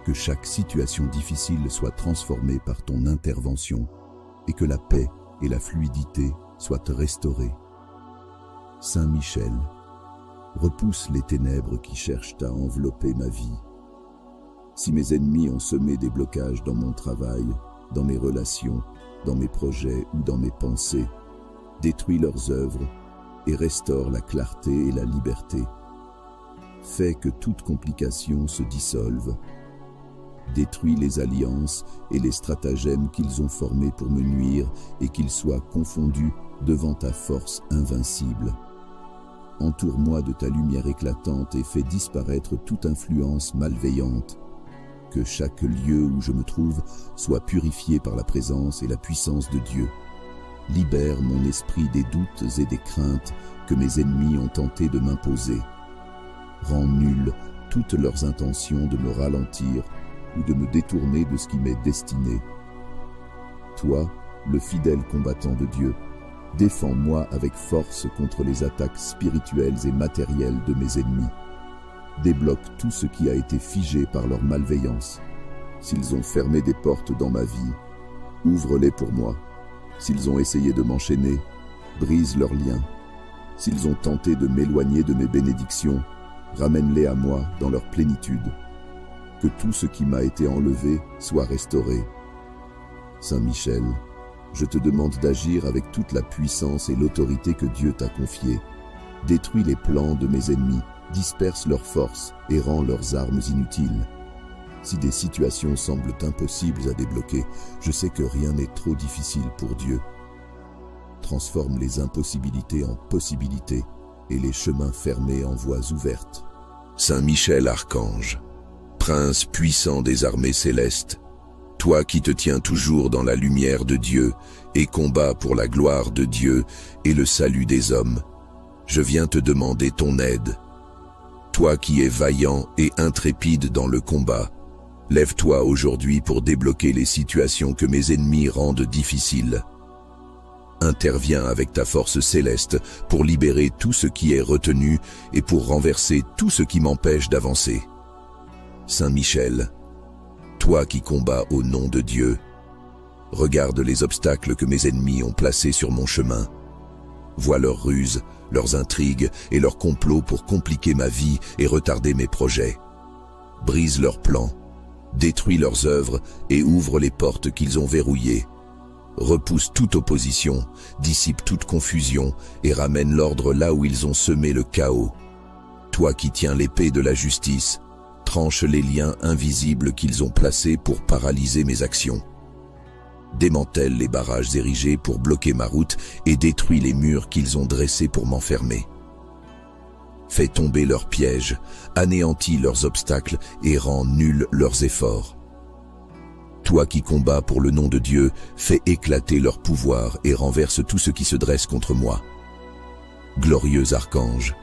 S2: Que chaque situation difficile soit transformée par ton intervention et que la paix et la fluidité soient restaurées. Saint Michel, repousse les ténèbres qui cherchent à envelopper ma vie. Si mes ennemis ont semé des blocages dans mon travail, dans mes relations, dans mes projets ou dans mes pensées, détruis leurs œuvres et restaure la clarté et la liberté. Fais que toute complication se dissolve. Détruis les alliances et les stratagèmes qu'ils ont formés pour me nuire et qu'ils soient confondus devant ta force invincible. Entoure-moi de ta lumière éclatante et fais disparaître toute influence malveillante.
S3: que chaque lieu où je me trouve soit purifié par la présence et la puissance de Dieu. Libère mon esprit des doutes et des craintes que mes ennemis ont tenté de m'imposer. Rends nulles toutes leurs intentions de me ralentir ou de me détourner de ce qui m'est destiné. Toi, le fidèle combattant de Dieu, défends-moi avec force contre les attaques spirituelles et matérielles de mes ennemis. Débloque tout ce qui a été figé par leur malveillance. S'ils ont fermé des portes dans ma vie, ouvre-les pour moi. S'ils ont essayé de m'enchaîner, brise leurs liens. S'ils ont tenté de m'éloigner de mes bénédictions, ramène-les à moi dans leur plénitude. Que tout ce qui m'a été enlevé soit restauré. Saint Michel, je te demande d'agir avec toute la puissance et l'autorité que Dieu t'a confiée. Détruis les plans de mes ennemis, disperse leurs forces et rends leurs armes inutiles. Si des situations semblent impossibles à débloquer, je sais que rien n'est trop difficile pour Dieu. Transforme les impossibilités en possibilités et les chemins fermés en voies ouvertes.
S2: Saint Michel Archange, Prince puissant des armées célestes, toi qui te tiens toujours dans la lumière de Dieu et combats pour la gloire de Dieu et le salut des hommes, je viens te demander ton aide. Toi qui es vaillant et intrépide dans le combat, lève-toi aujourd'hui pour débloquer les situations que mes ennemis rendent difficiles. Interviens avec ta force céleste pour libérer tout ce qui est retenu et pour renverser tout ce qui m'empêche d'avancer. Saint Michel, toi qui combats au nom de Dieu, regarde les obstacles que mes ennemis ont placés sur mon chemin. Vois leurs ruses, leurs intrigues et leurs complots pour compliquer ma vie et retarder mes projets. Brise leurs plans, détruis leurs œuvres et ouvre les portes qu'ils ont verrouillées. Repousse toute opposition, dissipe toute confusion et ramène l'ordre là où ils ont semé le chaos. Toi qui tiens l'épée de la justice, tranche les liens invisibles qu'ils ont placés pour paralyser mes actions. Démantèle les barrages érigés pour bloquer ma route et détruis les murs qu'ils ont dressés pour m'enfermer. Fais tomber leurs pièges, anéantis leurs obstacles et rends nuls leurs efforts. Toi qui combats pour le nom de Dieu, fais éclater leur pouvoir et renverse tout ce qui se dresse contre moi. Glorieux archange,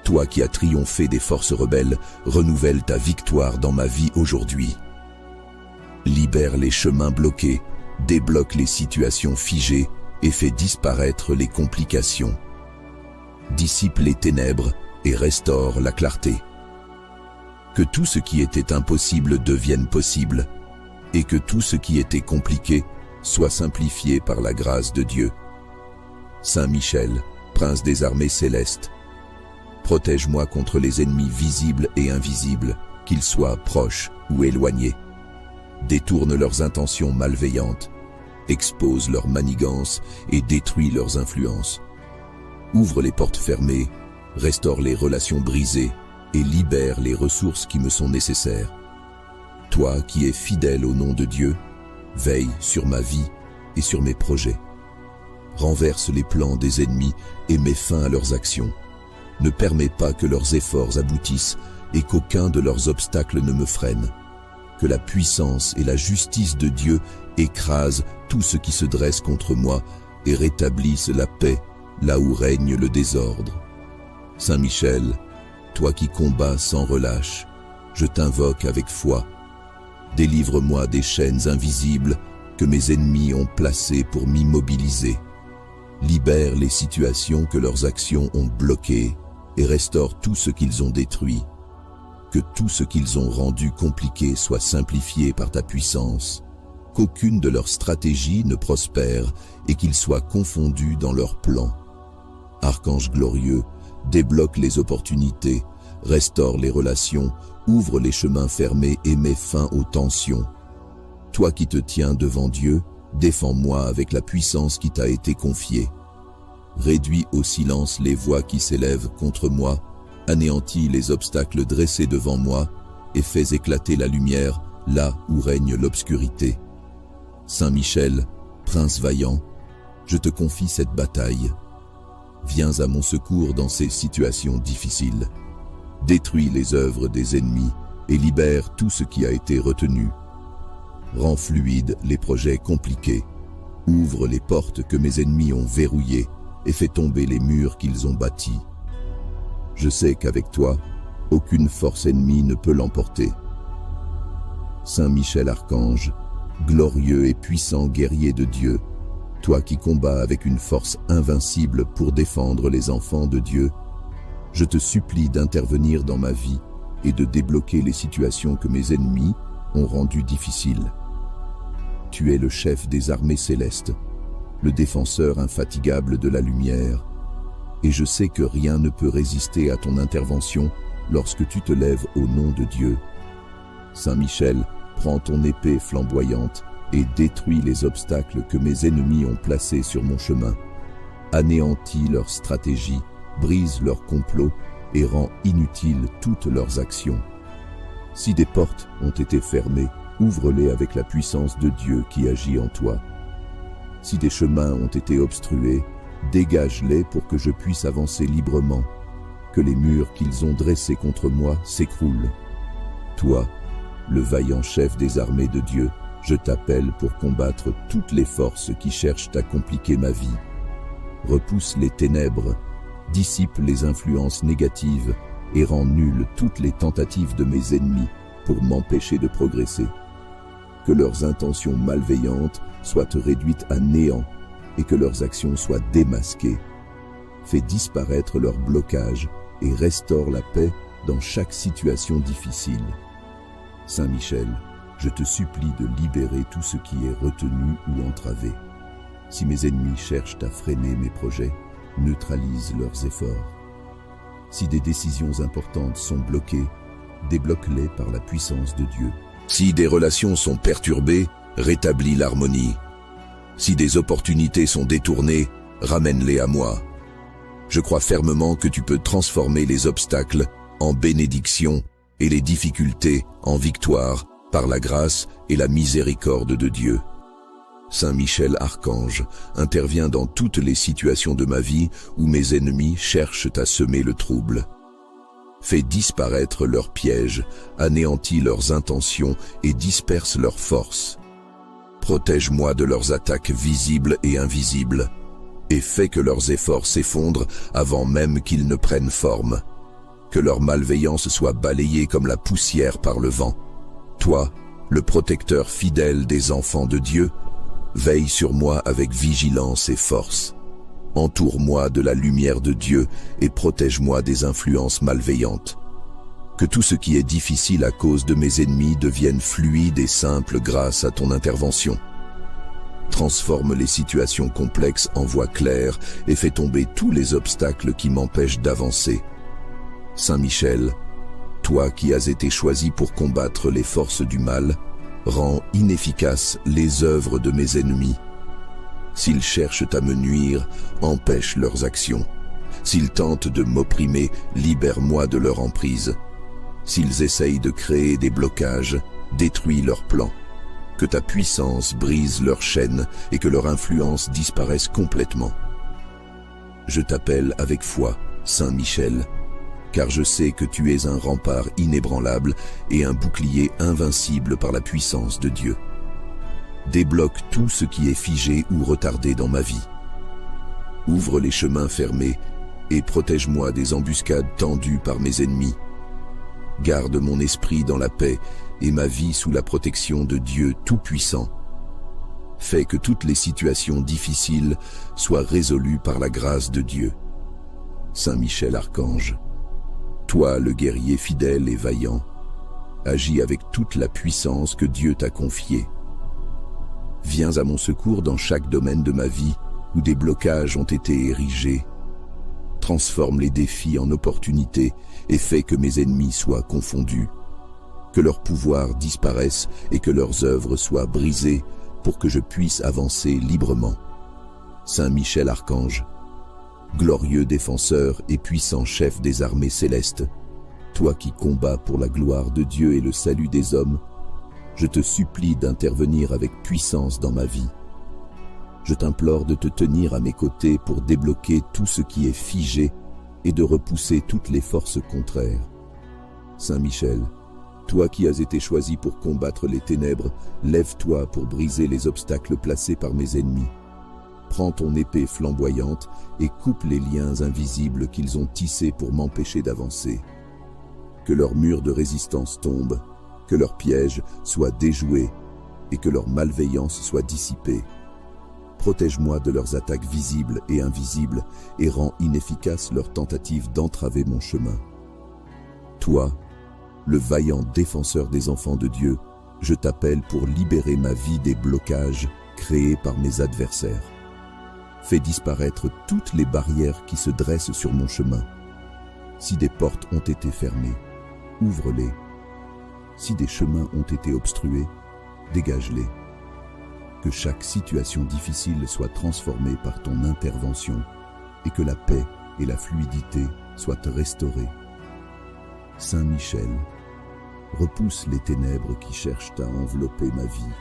S2: toi qui as triomphé des forces rebelles, renouvelle ta victoire dans ma vie aujourd'hui. Libère les chemins bloqués, débloque les situations figées et fais disparaître les complications. Dissipe les ténèbres et restaure la clarté. Que tout ce qui était impossible devienne possible et que tout ce qui était compliqué soit simplifié par la grâce de Dieu. Saint Michel, Prince des armées célestes, protège-moi contre les ennemis visibles et invisibles, qu'ils soient proches ou éloignés. Détourne leurs intentions malveillantes, expose leurs manigances et détruis leurs influences. Ouvre les portes fermées, restaure les relations brisées et libère les ressources qui me sont nécessaires. Toi qui es fidèle au nom de Dieu, veille sur ma vie et sur mes projets. Renverse les plans des ennemis et mets fin à leurs actions. Ne permets pas que leurs efforts aboutissent et qu'aucun de leurs obstacles ne me freine. Que la puissance et la justice de Dieu écrasent tout ce qui se dresse contre moi et rétablissent la paix là où règne le désordre. Saint Michel, toi qui combats sans relâche, je t'invoque avec foi. Délivre-moi des chaînes invisibles que mes ennemis ont placées pour m'immobiliser. Libère les situations que leurs actions ont bloquées et restaure tout ce qu'ils ont détruit. Que tout ce qu'ils ont rendu compliqué soit simplifié par ta puissance. Qu'aucune de leurs stratégies ne prospère et qu'ils soient confondus dans leurs plans. Archange glorieux, débloque les opportunités, restaure les relations, ouvre les chemins fermés et mets fin aux tensions. Toi qui te tiens devant Dieu, défends-moi avec la puissance qui t'a été confiée. Réduis au silence les voix qui s'élèvent contre moi, anéantis les obstacles dressés devant moi et fais éclater la lumière là où règne l'obscurité. Saint Michel, Prince vaillant, je te confie cette bataille. Viens à mon secours dans ces situations difficiles. Détruis les œuvres des ennemis et libère tout ce qui a été retenu. Rends fluides les projets compliqués. Ouvre les portes que mes ennemis ont verrouillées et fais tomber les murs qu'ils ont bâtis. Je sais qu'avec toi, aucune force ennemie ne peut l'emporter. Saint Michel Archange, glorieux et puissant guerrier de Dieu, toi qui combats avec une force invincible pour défendre les enfants de Dieu, je te supplie d'intervenir dans ma vie et de débloquer les situations que mes ennemis ont rendues difficiles. Tu es le chef des armées célestes, le défenseur infatigable de la lumière, et je sais que rien ne peut résister à ton intervention lorsque tu te lèves au nom de Dieu. Saint Michel, prends ton épée flamboyante et détruis les obstacles que mes ennemis ont placés sur mon chemin. Anéantis leurs stratégies, brise leurs complots et rends inutiles toutes leurs actions. Si des portes ont été fermées, ouvre-les avec la puissance de Dieu qui agit en toi. Si des chemins ont été obstrués, dégage-les pour que je puisse avancer librement, que les murs qu'ils ont dressés contre moi s'écroulent. Toi, le vaillant chef des armées de Dieu, je t'appelle pour combattre toutes les forces qui cherchent à compliquer ma vie. Repousse les ténèbres, dissipe les influences négatives et rend nulles toutes les tentatives de mes ennemis pour m'empêcher de progresser. Que leurs intentions malveillantes soient réduites à néant et que leurs actions soient démasquées. Fais disparaître leurs blocages et restaure la paix dans chaque situation difficile. Saint Michel, je te supplie de libérer tout ce qui est retenu ou entravé. Si mes ennemis cherchent à freiner mes projets, neutralise leurs efforts. Si des décisions importantes sont bloquées, débloque-les par la puissance de Dieu.
S3: Si des relations sont perturbées, rétablis l'harmonie. Si des opportunités sont détournées, ramène-les à moi. Je crois fermement que tu peux transformer les obstacles en bénédiction et les difficultés en victoire par la grâce et la miséricorde de Dieu. Saint Michel Archange, intervient dans toutes les situations de ma vie où mes ennemis cherchent à semer le trouble. Fais disparaître leurs pièges, anéantis leurs intentions et disperse leurs forces. Protège-moi de leurs attaques visibles et invisibles, et fais que leurs efforts s'effondrent avant même qu'ils ne prennent forme. Que leur malveillance soit balayée comme la poussière par le vent. Toi, le protecteur fidèle des enfants de Dieu, veille sur moi avec vigilance et force. Entoure-moi de la lumière de Dieu et protège-moi des influences malveillantes. Que tout ce qui est difficile à cause de mes ennemis devienne fluide et simple grâce à ton intervention. Transforme les situations complexes en voies claires et fais tomber tous les obstacles qui m'empêchent d'avancer. Saint Michel, toi qui as été choisi pour combattre les forces du mal, rends inefficaces les œuvres de mes ennemis. S'ils cherchent à me nuire, empêche leurs actions. S'ils tentent de m'opprimer, libère-moi de leur emprise. S'ils essayent de créer des blocages, détruis leurs plans. Que ta puissance brise leurs chaînes et que leur influence disparaisse complètement. Je t'appelle avec foi, Saint Michel, car je sais que tu es un rempart inébranlable et un bouclier invincible par la puissance de Dieu. Débloque tout ce qui est figé ou retardé dans ma vie. Ouvre les chemins fermés et protège-moi des embuscades tendues par mes ennemis. Garde mon esprit dans la paix et ma vie sous la protection de Dieu Tout-Puissant. Fais que toutes les situations difficiles soient résolues par la grâce de Dieu. Saint Michel Archange, toi le guerrier fidèle et vaillant, agis avec toute la puissance que Dieu t'a confiée. Viens à mon secours dans chaque domaine de ma vie où des blocages ont été érigés. Transforme les défis en opportunités et fais que mes ennemis soient confondus. Que leur pouvoir disparaisse et que leurs œuvres soient brisées pour que je puisse avancer librement. Saint Michel Archange, glorieux défenseur et puissant chef des armées célestes, toi qui combats pour la gloire de Dieu et le salut des hommes, je te supplie d'intervenir avec puissance dans ma vie. Je t'implore de te tenir à mes côtés pour débloquer tout ce qui est figé et de repousser toutes les forces contraires. Saint Michel, Toi qui as été choisi pour combattre les ténèbres, lève-toi pour briser les obstacles placés par mes ennemis. Prends ton épée flamboyante et coupe les liens invisibles qu'ils ont tissés pour m'empêcher d'avancer. Que leurs murs de résistance tombent, que leurs pièges soient déjoués et que leur malveillance soit dissipée. Protège-moi de leurs attaques visibles et invisibles et rends inefficaces leurs tentatives d'entraver mon chemin. Toi, le vaillant défenseur des enfants de Dieu, je t'appelle pour libérer ma vie des blocages créés par mes adversaires. Fais disparaître toutes les barrières qui se dressent sur mon chemin. Si des portes ont été fermées, ouvre-les. Si des chemins ont été obstrués, dégage-les. Que chaque situation difficile soit transformée par ton intervention et que la paix et la fluidité soient restaurées. Saint Michel, repousse les ténèbres qui cherchent à envelopper ma vie.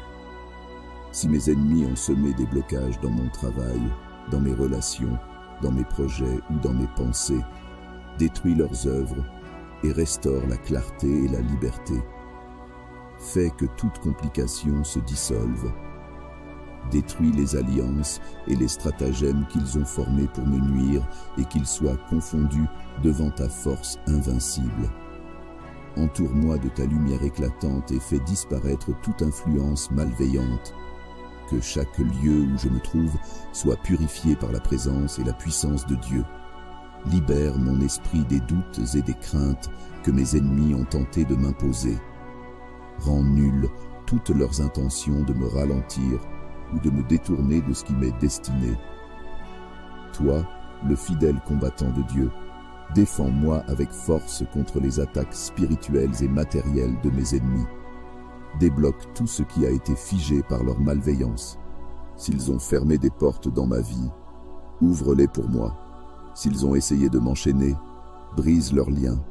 S3: Si mes ennemis ont semé des blocages dans mon travail, dans mes relations, dans mes projets ou dans mes pensées, détruis leurs œuvres et restaure la clarté et la liberté. Fais que toute complication se dissolve. Détruis les alliances et les stratagèmes qu'ils ont formés pour me nuire et qu'ils soient confondus devant ta force invincible. Entoure-moi de ta lumière éclatante et fais disparaître toute influence malveillante. Que chaque lieu où je me trouve soit purifié par la présence et la puissance de Dieu. Libère mon esprit des doutes et des craintes que mes ennemis ont tenté de m'imposer. Rends nulles toutes leurs intentions de me ralentir ou de me détourner de ce qui m'est destiné. Toi, le fidèle combattant de Dieu, défends-moi avec force contre les attaques spirituelles et matérielles de mes ennemis. Débloque tout ce qui a été figé par leur malveillance. S'ils ont fermé des portes dans ma vie, ouvre-les pour moi. S'ils ont essayé de m'enchaîner, brise leurs liens.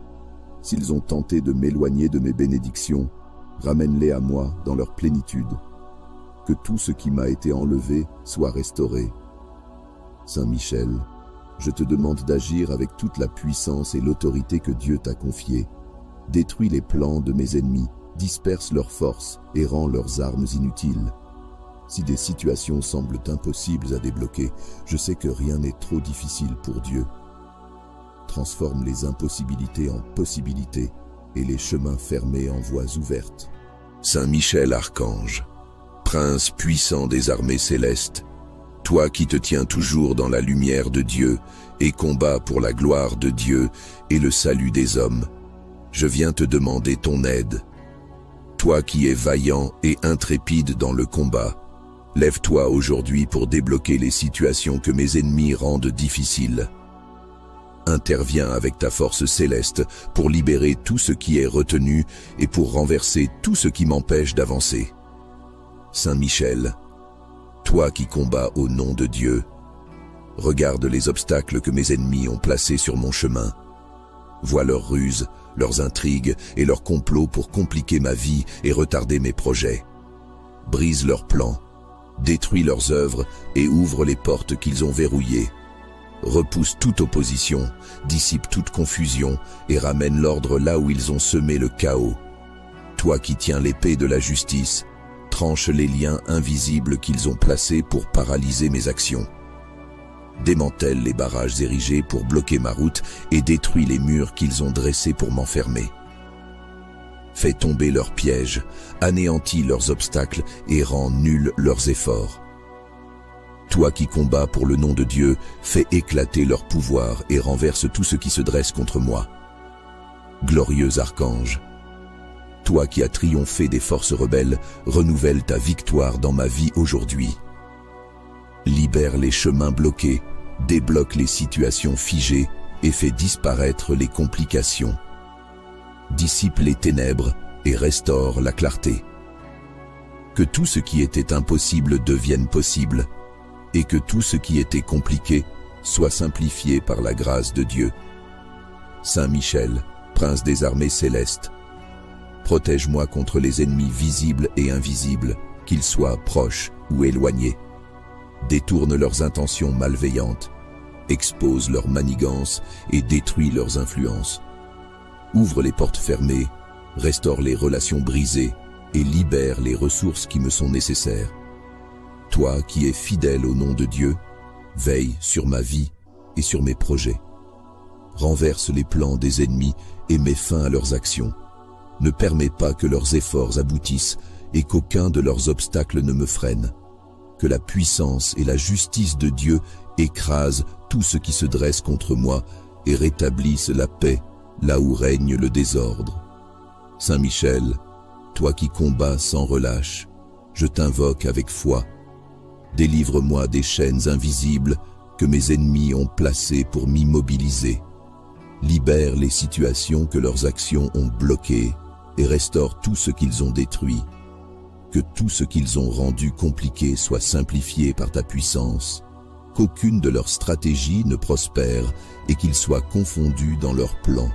S3: S'ils ont tenté de m'éloigner de mes bénédictions, ramène-les à moi dans leur plénitude. Que tout ce qui m'a été enlevé soit restauré. Saint Michel, je te demande d'agir avec toute la puissance et l'autorité que Dieu t'a confiée. Détruis les plans de mes ennemis, disperse leurs forces et rends leurs armes inutiles. Si des situations semblent impossibles à débloquer, je sais que rien n'est trop difficile pour Dieu. Transforme les impossibilités en possibilités et les chemins fermés en voies ouvertes.
S2: Saint Michel Archange, Prince puissant des armées célestes, toi qui te tiens toujours dans la lumière de Dieu et combats pour la gloire de Dieu et le salut des hommes, je viens te demander ton aide. Toi qui es vaillant et intrépide dans le combat, lève-toi aujourd'hui pour débloquer les situations que mes ennemis rendent difficiles. Interviens avec ta force céleste pour libérer tout ce qui est retenu et pour renverser tout ce qui m'empêche d'avancer. Saint Michel, toi qui combats au nom de Dieu, regarde les obstacles que mes ennemis ont placés sur mon chemin. Vois leurs ruses, leurs intrigues et leurs complots pour compliquer ma vie et retarder mes projets. Brise leurs plans, détruis leurs œuvres et ouvre les portes qu'ils ont verrouillées. Repousse toute opposition, dissipe toute confusion et ramène l'ordre là où ils ont semé le chaos. Toi qui tiens l'épée de la justice, tranche les liens invisibles qu'ils ont placés pour paralyser mes actions. Démantèle les barrages érigés pour bloquer ma route et détruis les murs qu'ils ont dressés pour m'enfermer. Fais tomber leurs pièges, anéantis leurs obstacles et rends nuls leurs efforts. Toi qui combats pour le nom de Dieu, fais éclater leur pouvoir et renverse tout ce qui se dresse contre moi. Glorieux archange, toi qui as triomphé des forces rebelles, renouvelle ta victoire dans ma vie aujourd'hui. Libère les chemins bloqués, débloque les situations figées et fais disparaître les complications. Dissipe les ténèbres et restaure la clarté. Que tout ce qui était impossible devienne possible et que tout ce qui était compliqué soit simplifié par la grâce de Dieu. Saint Michel, Prince des armées célestes, protège-moi contre les ennemis visibles et invisibles, qu'ils soient proches ou éloignés. Détourne leurs intentions malveillantes, expose leurs manigances et détruis leurs influences. Ouvre les portes fermées,
S3: restaure les relations brisées et libère les ressources qui me sont nécessaires. Toi qui es fidèle au nom de Dieu, veille sur ma vie et sur mes projets. Renverse les plans des ennemis et mets fin à leurs actions. Ne permets pas que leurs efforts aboutissent et qu'aucun de leurs obstacles ne me freine. Que la puissance et la justice de Dieu écrasent tout ce qui se dresse contre moi et rétablissent la paix là où règne le désordre. Saint Michel, toi qui combats sans relâche, je t'invoque avec foi. Délivre-moi des chaînes invisibles que mes ennemis ont placées pour m'immobiliser. Libère les situations que leurs actions ont bloquées et restaure tout ce qu'ils ont détruit. Que tout ce qu'ils ont rendu compliqué soit simplifié par ta puissance, qu'aucune de leurs stratégies ne prospère et qu'ils soient confondus dans leurs plans.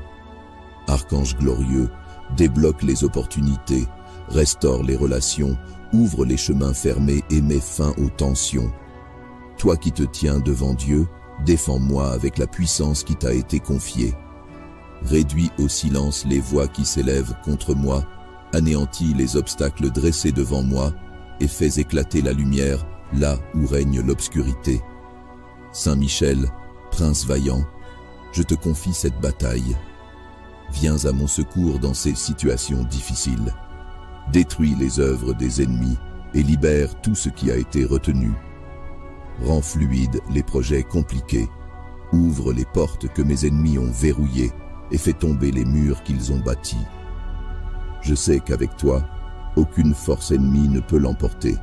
S3: Archange glorieux, débloque les opportunités, restaure les relations, ouvre les chemins fermés et mets fin aux tensions. Toi qui te tiens devant Dieu, défends-moi avec la puissance qui t'a été confiée. Réduis au silence les voix qui s'élèvent contre moi, anéantis les obstacles dressés devant moi et fais éclater la lumière là où règne l'obscurité. Saint Michel, prince vaillant, je te confie cette bataille. Viens à mon secours dans ces situations difficiles. Détruis les œuvres des ennemis et libère tout ce qui a été retenu. Rends fluides les projets compliqués. Ouvre les portes que mes ennemis ont verrouillées et fais tomber les murs qu'ils ont bâtis. Je sais qu'avec toi, aucune force ennemie ne peut l'emporter.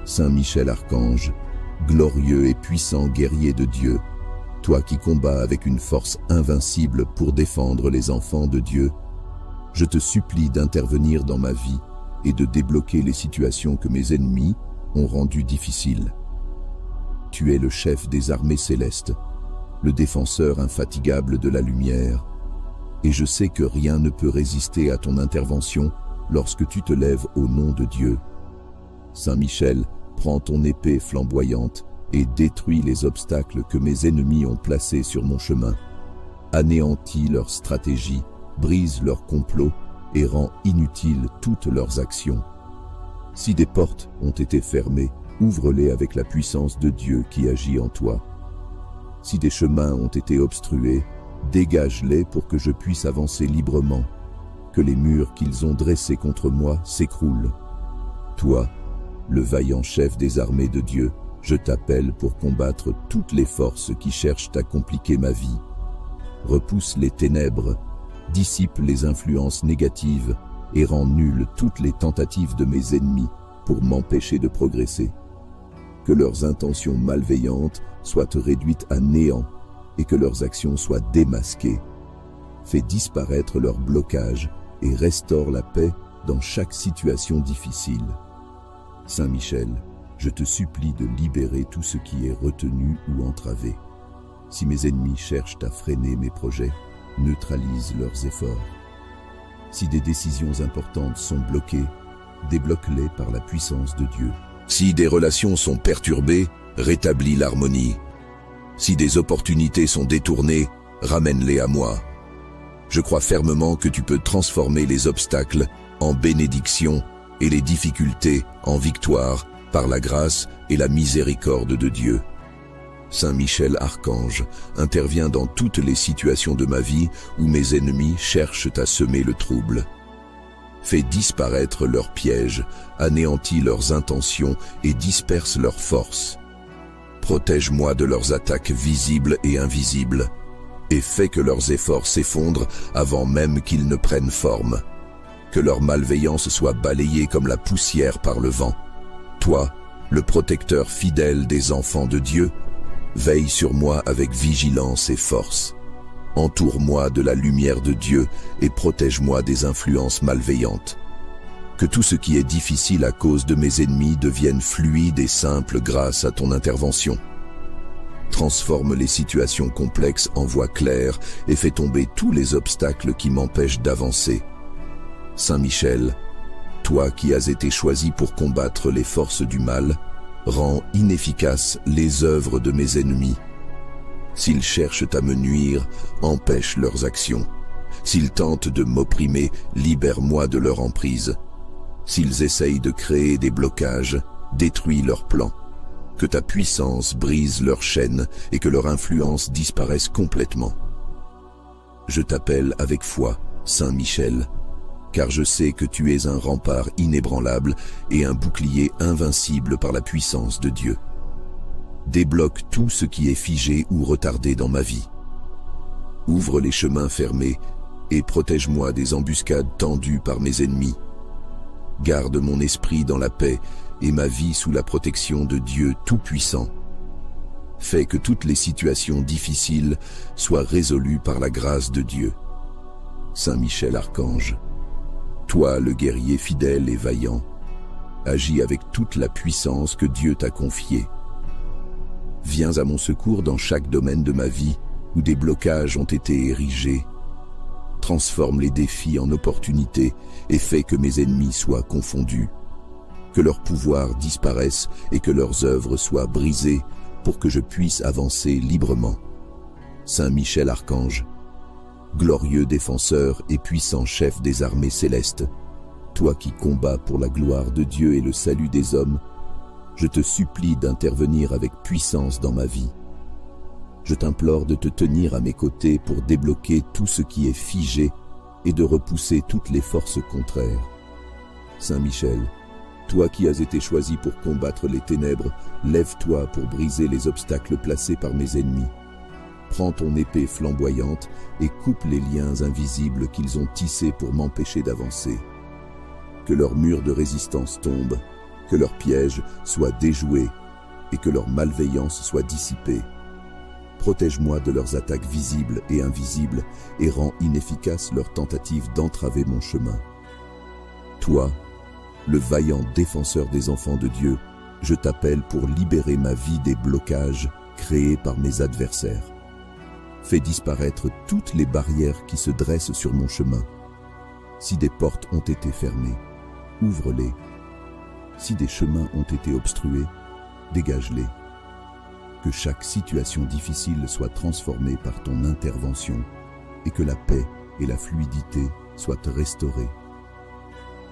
S3: Saint Michel Archange, glorieux et puissant guerrier de Dieu, toi qui combats avec une force invincible pour défendre les enfants de Dieu, je te supplie d'intervenir dans ma vie et de débloquer les situations que mes ennemis ont rendues difficiles. Tu es le chef des armées célestes, le défenseur infatigable de la lumière, et je sais que rien ne peut résister à ton intervention lorsque tu te lèves au nom de Dieu. Saint Michel, prends ton épée flamboyante et détruis les obstacles que mes ennemis ont placés sur mon chemin. Anéantis leurs stratégies, brise leurs complots et rends inutiles toutes leurs actions. Si des portes ont été fermées, ouvre-les avec la puissance de Dieu qui agit en toi. Si des chemins ont été obstrués, dégage-les pour que je puisse avancer librement. Que les murs qu'ils ont dressés contre moi s'écroulent. Toi, le vaillant chef des armées de Dieu, je t'appelle pour combattre toutes les forces qui cherchent à compliquer ma vie. Repousse les ténèbres, dissipe les influences négatives et rend nulles toutes les tentatives de mes ennemis pour m'empêcher de progresser. Que leurs intentions malveillantes soient réduites à néant et que leurs actions soient démasquées. Fais disparaître leurs blocages et restaure la paix dans chaque situation difficile. Saint Michel, je te supplie de libérer tout ce qui est retenu ou entravé. Si mes ennemis cherchent à freiner mes projets, neutralise leurs efforts. Si des décisions importantes sont bloquées, débloque-les par la puissance de Dieu.
S2: Si des relations sont perturbées, rétablis l'harmonie. Si des opportunités sont détournées, ramène-les à moi. Je crois fermement que tu peux transformer les obstacles en bénédiction et les difficultés en victoire par la grâce et la miséricorde de Dieu. Saint Michel Archange intervient dans toutes les situations de ma vie où mes ennemis cherchent à semer le trouble. Fais disparaître leurs pièges, anéantis leurs intentions et disperse leurs forces. Protège-moi de leurs attaques visibles et invisibles, et fais que leurs efforts s'effondrent avant même qu'ils ne prennent forme. Que leur malveillance soit balayée comme la poussière par le vent. Toi, le protecteur fidèle des enfants de Dieu, veille sur moi avec vigilance et force. Entoure-moi de la lumière de Dieu et protège-moi des influences malveillantes. Que tout ce qui est difficile à cause de mes ennemis devienne fluide et simple grâce à ton intervention. Transforme les situations complexes en voies claires et fais tomber tous les obstacles qui m'empêchent d'avancer. Saint Michel, toi qui as été choisi pour combattre les forces du mal, rends inefficaces les œuvres de mes ennemis. S'ils cherchent à me nuire, empêche leurs actions. S'ils tentent de m'opprimer, libère-moi de leur emprise. S'ils essayent de créer des blocages, détruis leurs plans. Que ta puissance brise leurs chaînes et que leur influence disparaisse complètement. Je t'appelle avec foi, Saint Michel, car je sais que tu es un rempart inébranlable et un bouclier invincible par la puissance de Dieu. Débloque tout ce qui est figé ou retardé dans ma vie. Ouvre les chemins fermés et protège-moi des embuscades tendues par mes ennemis. Garde mon esprit dans la paix et ma vie sous la protection de Dieu Tout-Puissant. Fais que toutes les situations difficiles soient résolues par la grâce de Dieu. Saint Michel Archange, toi le guerrier fidèle et vaillant, agis avec toute la puissance que Dieu t'a confiée. Viens à mon secours dans chaque domaine de ma vie où des blocages ont été érigés. Transforme les défis en opportunités et fais que mes ennemis soient confondus. Que leur pouvoir disparaisse et que leurs œuvres soient brisées pour que je puisse avancer librement. Saint Michel Archange, glorieux défenseur et puissant chef des armées célestes, toi qui combats pour la gloire de Dieu et le salut des hommes, je te supplie d'intervenir avec puissance dans ma vie. Je t'implore de te tenir à mes côtés pour débloquer tout ce qui est figé et de repousser toutes les forces contraires. Saint Michel, toi qui as été choisi pour combattre les ténèbres, lève-toi pour briser les obstacles placés par mes ennemis. Prends ton épée flamboyante et coupe les liens invisibles qu'ils ont tissés pour m'empêcher d'avancer. Que leurs murs de résistance tombent, que leurs pièges soient déjoués et que leur malveillance soit dissipée. Protège-moi de leurs attaques visibles et invisibles et rends inefficaces leurs tentatives d'entraver mon chemin. Toi, le vaillant défenseur des enfants de Dieu, je t'appelle pour libérer ma vie des blocages créés par mes adversaires. Fais disparaître toutes les barrières qui se dressent sur mon chemin. Si des portes ont été fermées, ouvre-les. Si des chemins ont été obstrués, dégage-les. Que chaque situation difficile soit transformée par ton intervention et que la paix et la fluidité soient restaurées.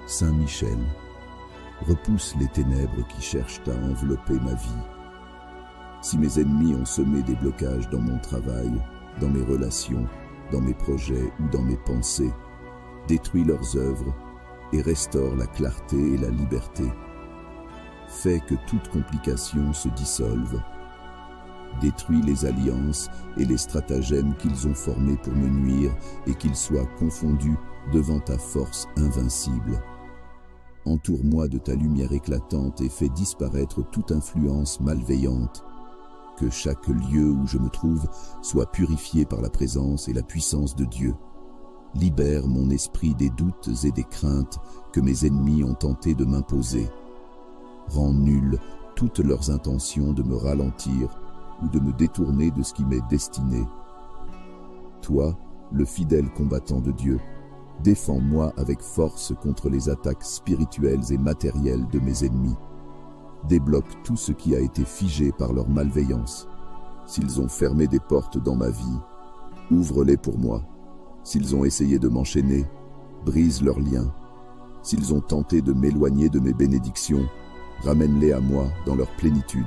S2: Saint Michel, repousse les ténèbres qui cherchent à envelopper ma vie. Si mes ennemis ont semé des blocages dans mon travail, dans mes relations, dans mes projets ou dans mes pensées, détruis leurs œuvres et restaure la clarté et la liberté. Fais que toute complication se dissolve. Détruis les alliances et les stratagèmes qu'ils ont formés pour me nuire et qu'ils soient confondus devant ta force invincible. Entoure-moi de ta lumière éclatante et fais disparaître toute influence malveillante. Que chaque lieu où je me trouve soit purifié par la présence et la puissance de Dieu. Libère mon esprit des doutes et des craintes que mes ennemis ont tenté de m'imposer. Rends nulles toutes leurs intentions de me ralentir ou de me détourner de ce qui m'est destiné. Toi, le fidèle combattant de Dieu, défends-moi avec force contre les attaques spirituelles et matérielles de mes ennemis. Débloque tout ce qui a été figé par leur malveillance. S'ils ont fermé des portes dans ma vie, ouvre-les pour moi. S'ils ont essayé de m'enchaîner, brise leurs liens. S'ils ont tenté de m'éloigner de mes bénédictions, ramène-les à moi dans leur plénitude.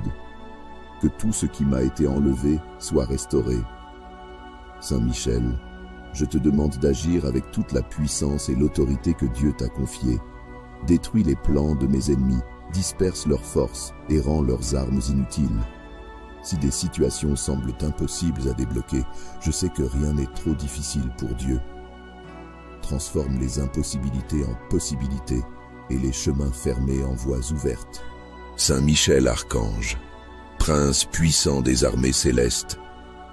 S2: Que tout ce qui m'a été enlevé soit restauré. Saint Michel, je te demande d'agir avec toute la puissance et l'autorité que Dieu t'a confiée. Détruis les plans de mes ennemis, disperse leurs forces et rends leurs armes inutiles. Si des situations semblent impossibles à débloquer, je sais que rien n'est trop difficile pour Dieu. Transforme les impossibilités en possibilités et les chemins fermés en voies ouvertes.
S3: Saint Michel Archange, Prince puissant des armées célestes,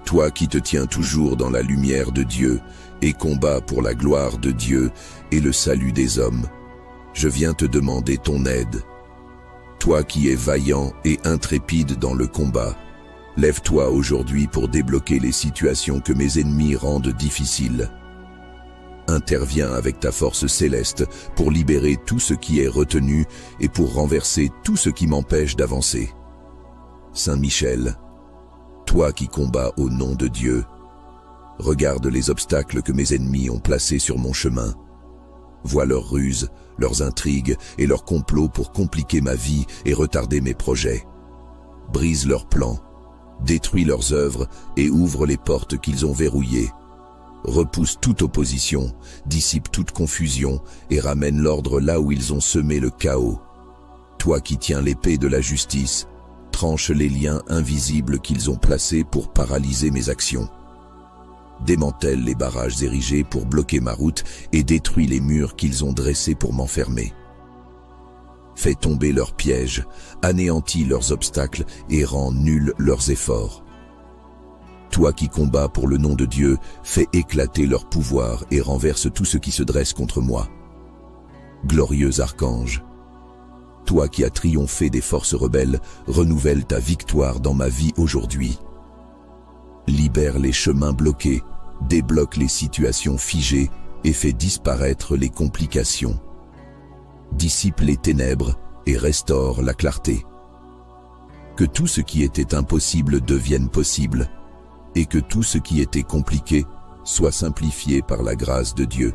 S3: toi qui te tiens toujours dans la lumière de Dieu et combats pour la gloire de Dieu et le salut des hommes, je viens te demander ton aide. Toi qui es vaillant et intrépide dans le combat, lève-toi aujourd'hui pour débloquer les situations que mes ennemis rendent difficiles. Interviens avec ta force céleste pour libérer tout ce qui est retenu et pour renverser tout ce qui m'empêche d'avancer. Saint Michel, toi qui combats au nom de Dieu,
S2: regarde les obstacles que mes ennemis ont placés sur mon chemin. Vois leurs ruses, leurs intrigues et leurs complots pour compliquer ma vie et retarder mes projets. Brise leurs plans, détruis leurs œuvres et ouvre les portes qu'ils ont verrouillées. Repousse toute opposition, dissipe toute confusion et ramène l'ordre là où ils ont semé le chaos. Toi qui tiens l'épée de la justice, tranche les liens invisibles qu'ils ont placés pour paralyser mes actions. Démantèle les barrages érigés pour bloquer ma route et détruis les murs qu'ils ont dressés pour m'enfermer. Fais tomber leurs pièges, anéantis leurs obstacles et rends nuls leurs efforts. Toi qui combats pour le nom de Dieu, fais éclater leur pouvoir et renverse tout ce qui se dresse contre moi. Glorieux archange, toi qui as triomphé des forces rebelles, renouvelle ta victoire dans ma vie aujourd'hui. Libère les chemins bloqués, débloque les situations figées et fais disparaître les complications. Dissipe les ténèbres et restaure la clarté. Que tout ce qui était impossible devienne possible, et que tout ce qui était compliqué soit simplifié par la grâce de Dieu.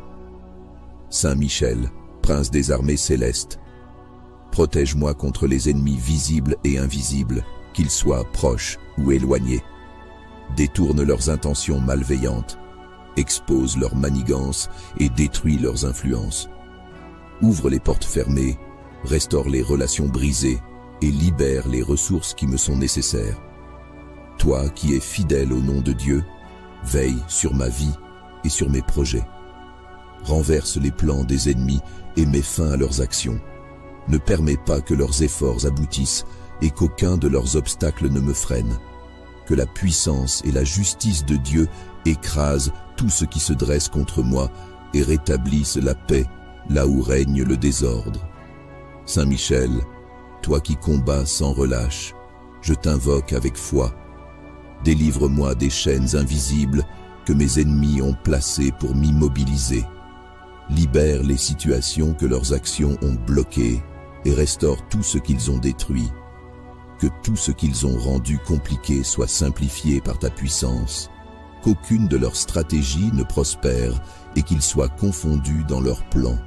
S2: Saint Michel, prince des armées célestes, protège-moi contre les ennemis visibles et invisibles, qu'ils soient proches ou éloignés. Détourne leurs intentions malveillantes, expose leurs manigances et détruis leurs influences. Ouvre les portes fermées, restaure les relations brisées et libère les ressources qui me sont nécessaires. Toi qui es fidèle au nom de Dieu, veille sur ma vie et sur mes projets. Renverse les plans des ennemis et mets fin à leurs actions. Ne permets pas que leurs efforts aboutissent et qu'aucun de leurs obstacles ne me freine. Que la puissance et la justice de Dieu écrasent tout ce qui se dresse contre moi et rétablissent la paix là où règne le désordre. Saint Michel, toi qui combats sans relâche, je t'invoque avec foi. Délivre-moi des chaînes invisibles que mes ennemis ont placées pour m'immobiliser. Libère les situations que leurs actions ont bloquées et restaure tout ce qu'ils ont détruit. Que tout ce qu'ils ont rendu compliqué soit simplifié par ta puissance. Qu'aucune de leurs stratégies ne prospère et qu'ils soient confondus dans leurs plans.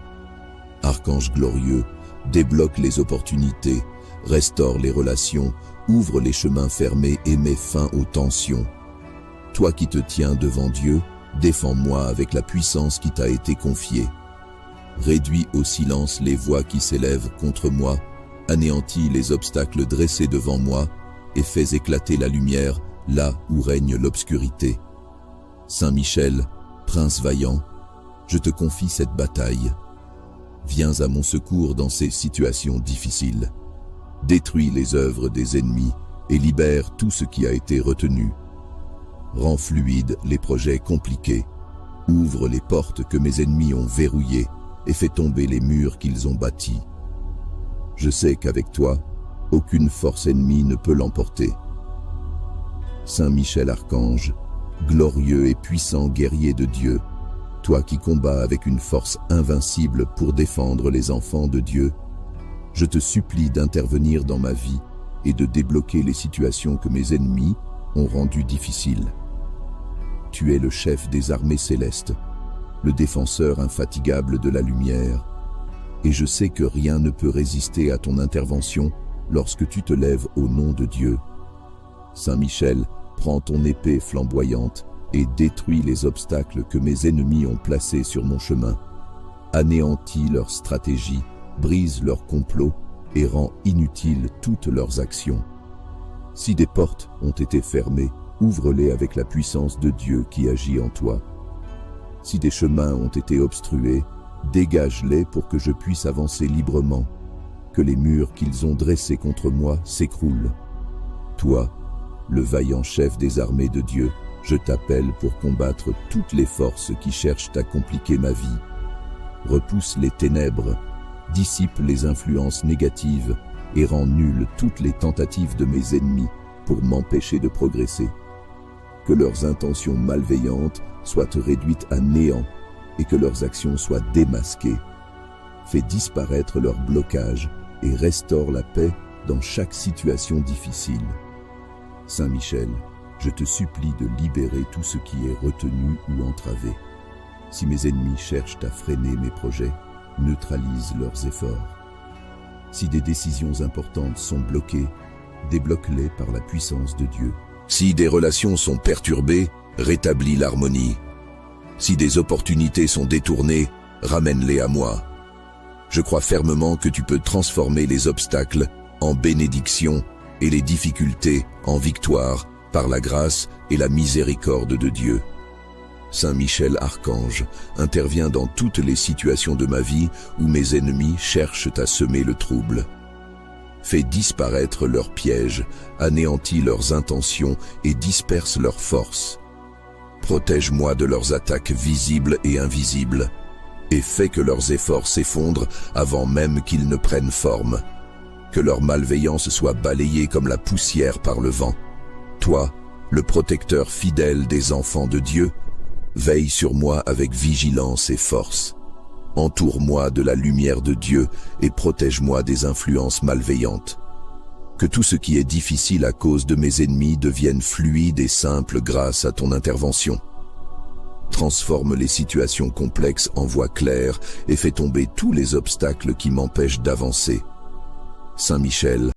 S2: Archange glorieux, débloque les opportunités, restaure les relations, ouvre les chemins fermés et mets fin aux tensions. Toi qui te tiens devant Dieu, défends-moi avec la puissance qui t'a été confiée. Réduis au silence les voix qui s'élèvent contre moi, anéantis les obstacles dressés devant moi et fais éclater la lumière là où règne l'obscurité. Saint Michel, prince vaillant, je te confie cette bataille. Viens à mon secours dans ces situations difficiles. Détruis les œuvres des ennemis et libère tout ce qui a été retenu. Rends fluides les projets compliqués. Ouvre les portes que mes ennemis ont verrouillées et fais tomber les murs qu'ils ont bâtis. Je sais qu'avec toi, aucune force ennemie ne peut l'emporter. Saint Michel Archange, glorieux et puissant guerrier de Dieu, toi qui combats avec une force invincible pour défendre les enfants de Dieu, je te supplie d'intervenir dans ma vie et de débloquer les situations que mes ennemis ont rendues difficiles. Tu es le chef des armées célestes, le défenseur infatigable de la lumière, et je sais que rien ne peut résister à ton intervention lorsque tu te lèves au nom de Dieu. Saint Michel, prends ton épée flamboyante et détruis les obstacles que mes ennemis ont placés sur mon chemin. Anéantis leurs stratégies, brise leurs complots et rends inutiles toutes leurs actions. Si des portes ont été fermées, ouvre-les avec la puissance de Dieu qui agit en toi. Si des chemins ont été obstrués, dégage-les pour que je puisse avancer librement, que les murs qu'ils ont dressés contre moi s'écroulent. Toi, le vaillant chef des armées de Dieu, je t'appelle pour combattre toutes les forces qui cherchent à compliquer ma vie. Repousse les ténèbres, dissipe les influences négatives et rend nulles toutes les tentatives de mes ennemis pour m'empêcher de progresser. Que leurs intentions malveillantes soient réduites à néant et que leurs actions soient démasquées. Fais disparaître leurs blocages et restaure la paix dans chaque situation difficile. Saint Michel,
S3: Je te supplie de libérer tout ce qui est retenu ou entravé. Si mes ennemis cherchent à freiner mes projets, neutralise leurs efforts. Si des décisions importantes sont bloquées, débloque-les par la puissance de Dieu.
S2: Si des relations sont perturbées, rétablis l'harmonie. Si des opportunités sont détournées, ramène-les à moi. Je crois fermement que tu peux transformer les obstacles en bénédiction et les difficultés en victoire par la grâce et la miséricorde de Dieu. Saint Michel Archange intervient dans toutes les situations de ma vie où mes ennemis cherchent à semer le trouble. Fais disparaître leurs pièges, anéantis leurs intentions et disperse leurs forces. Protège-moi de leurs attaques visibles et invisibles, et fais que leurs efforts s'effondrent avant même qu'ils ne prennent forme. Que leur malveillance soit balayée comme la poussière par le vent. Toi, le protecteur fidèle des enfants de Dieu, veille sur moi avec vigilance et force. Entoure-moi de la lumière de Dieu et protège-moi des influences malveillantes. Que tout ce qui est difficile à cause de mes ennemis devienne fluide et simple grâce à ton intervention. Transforme les situations complexes en voies claires et fais tomber tous les obstacles qui m'empêchent d'avancer. Saint Michel,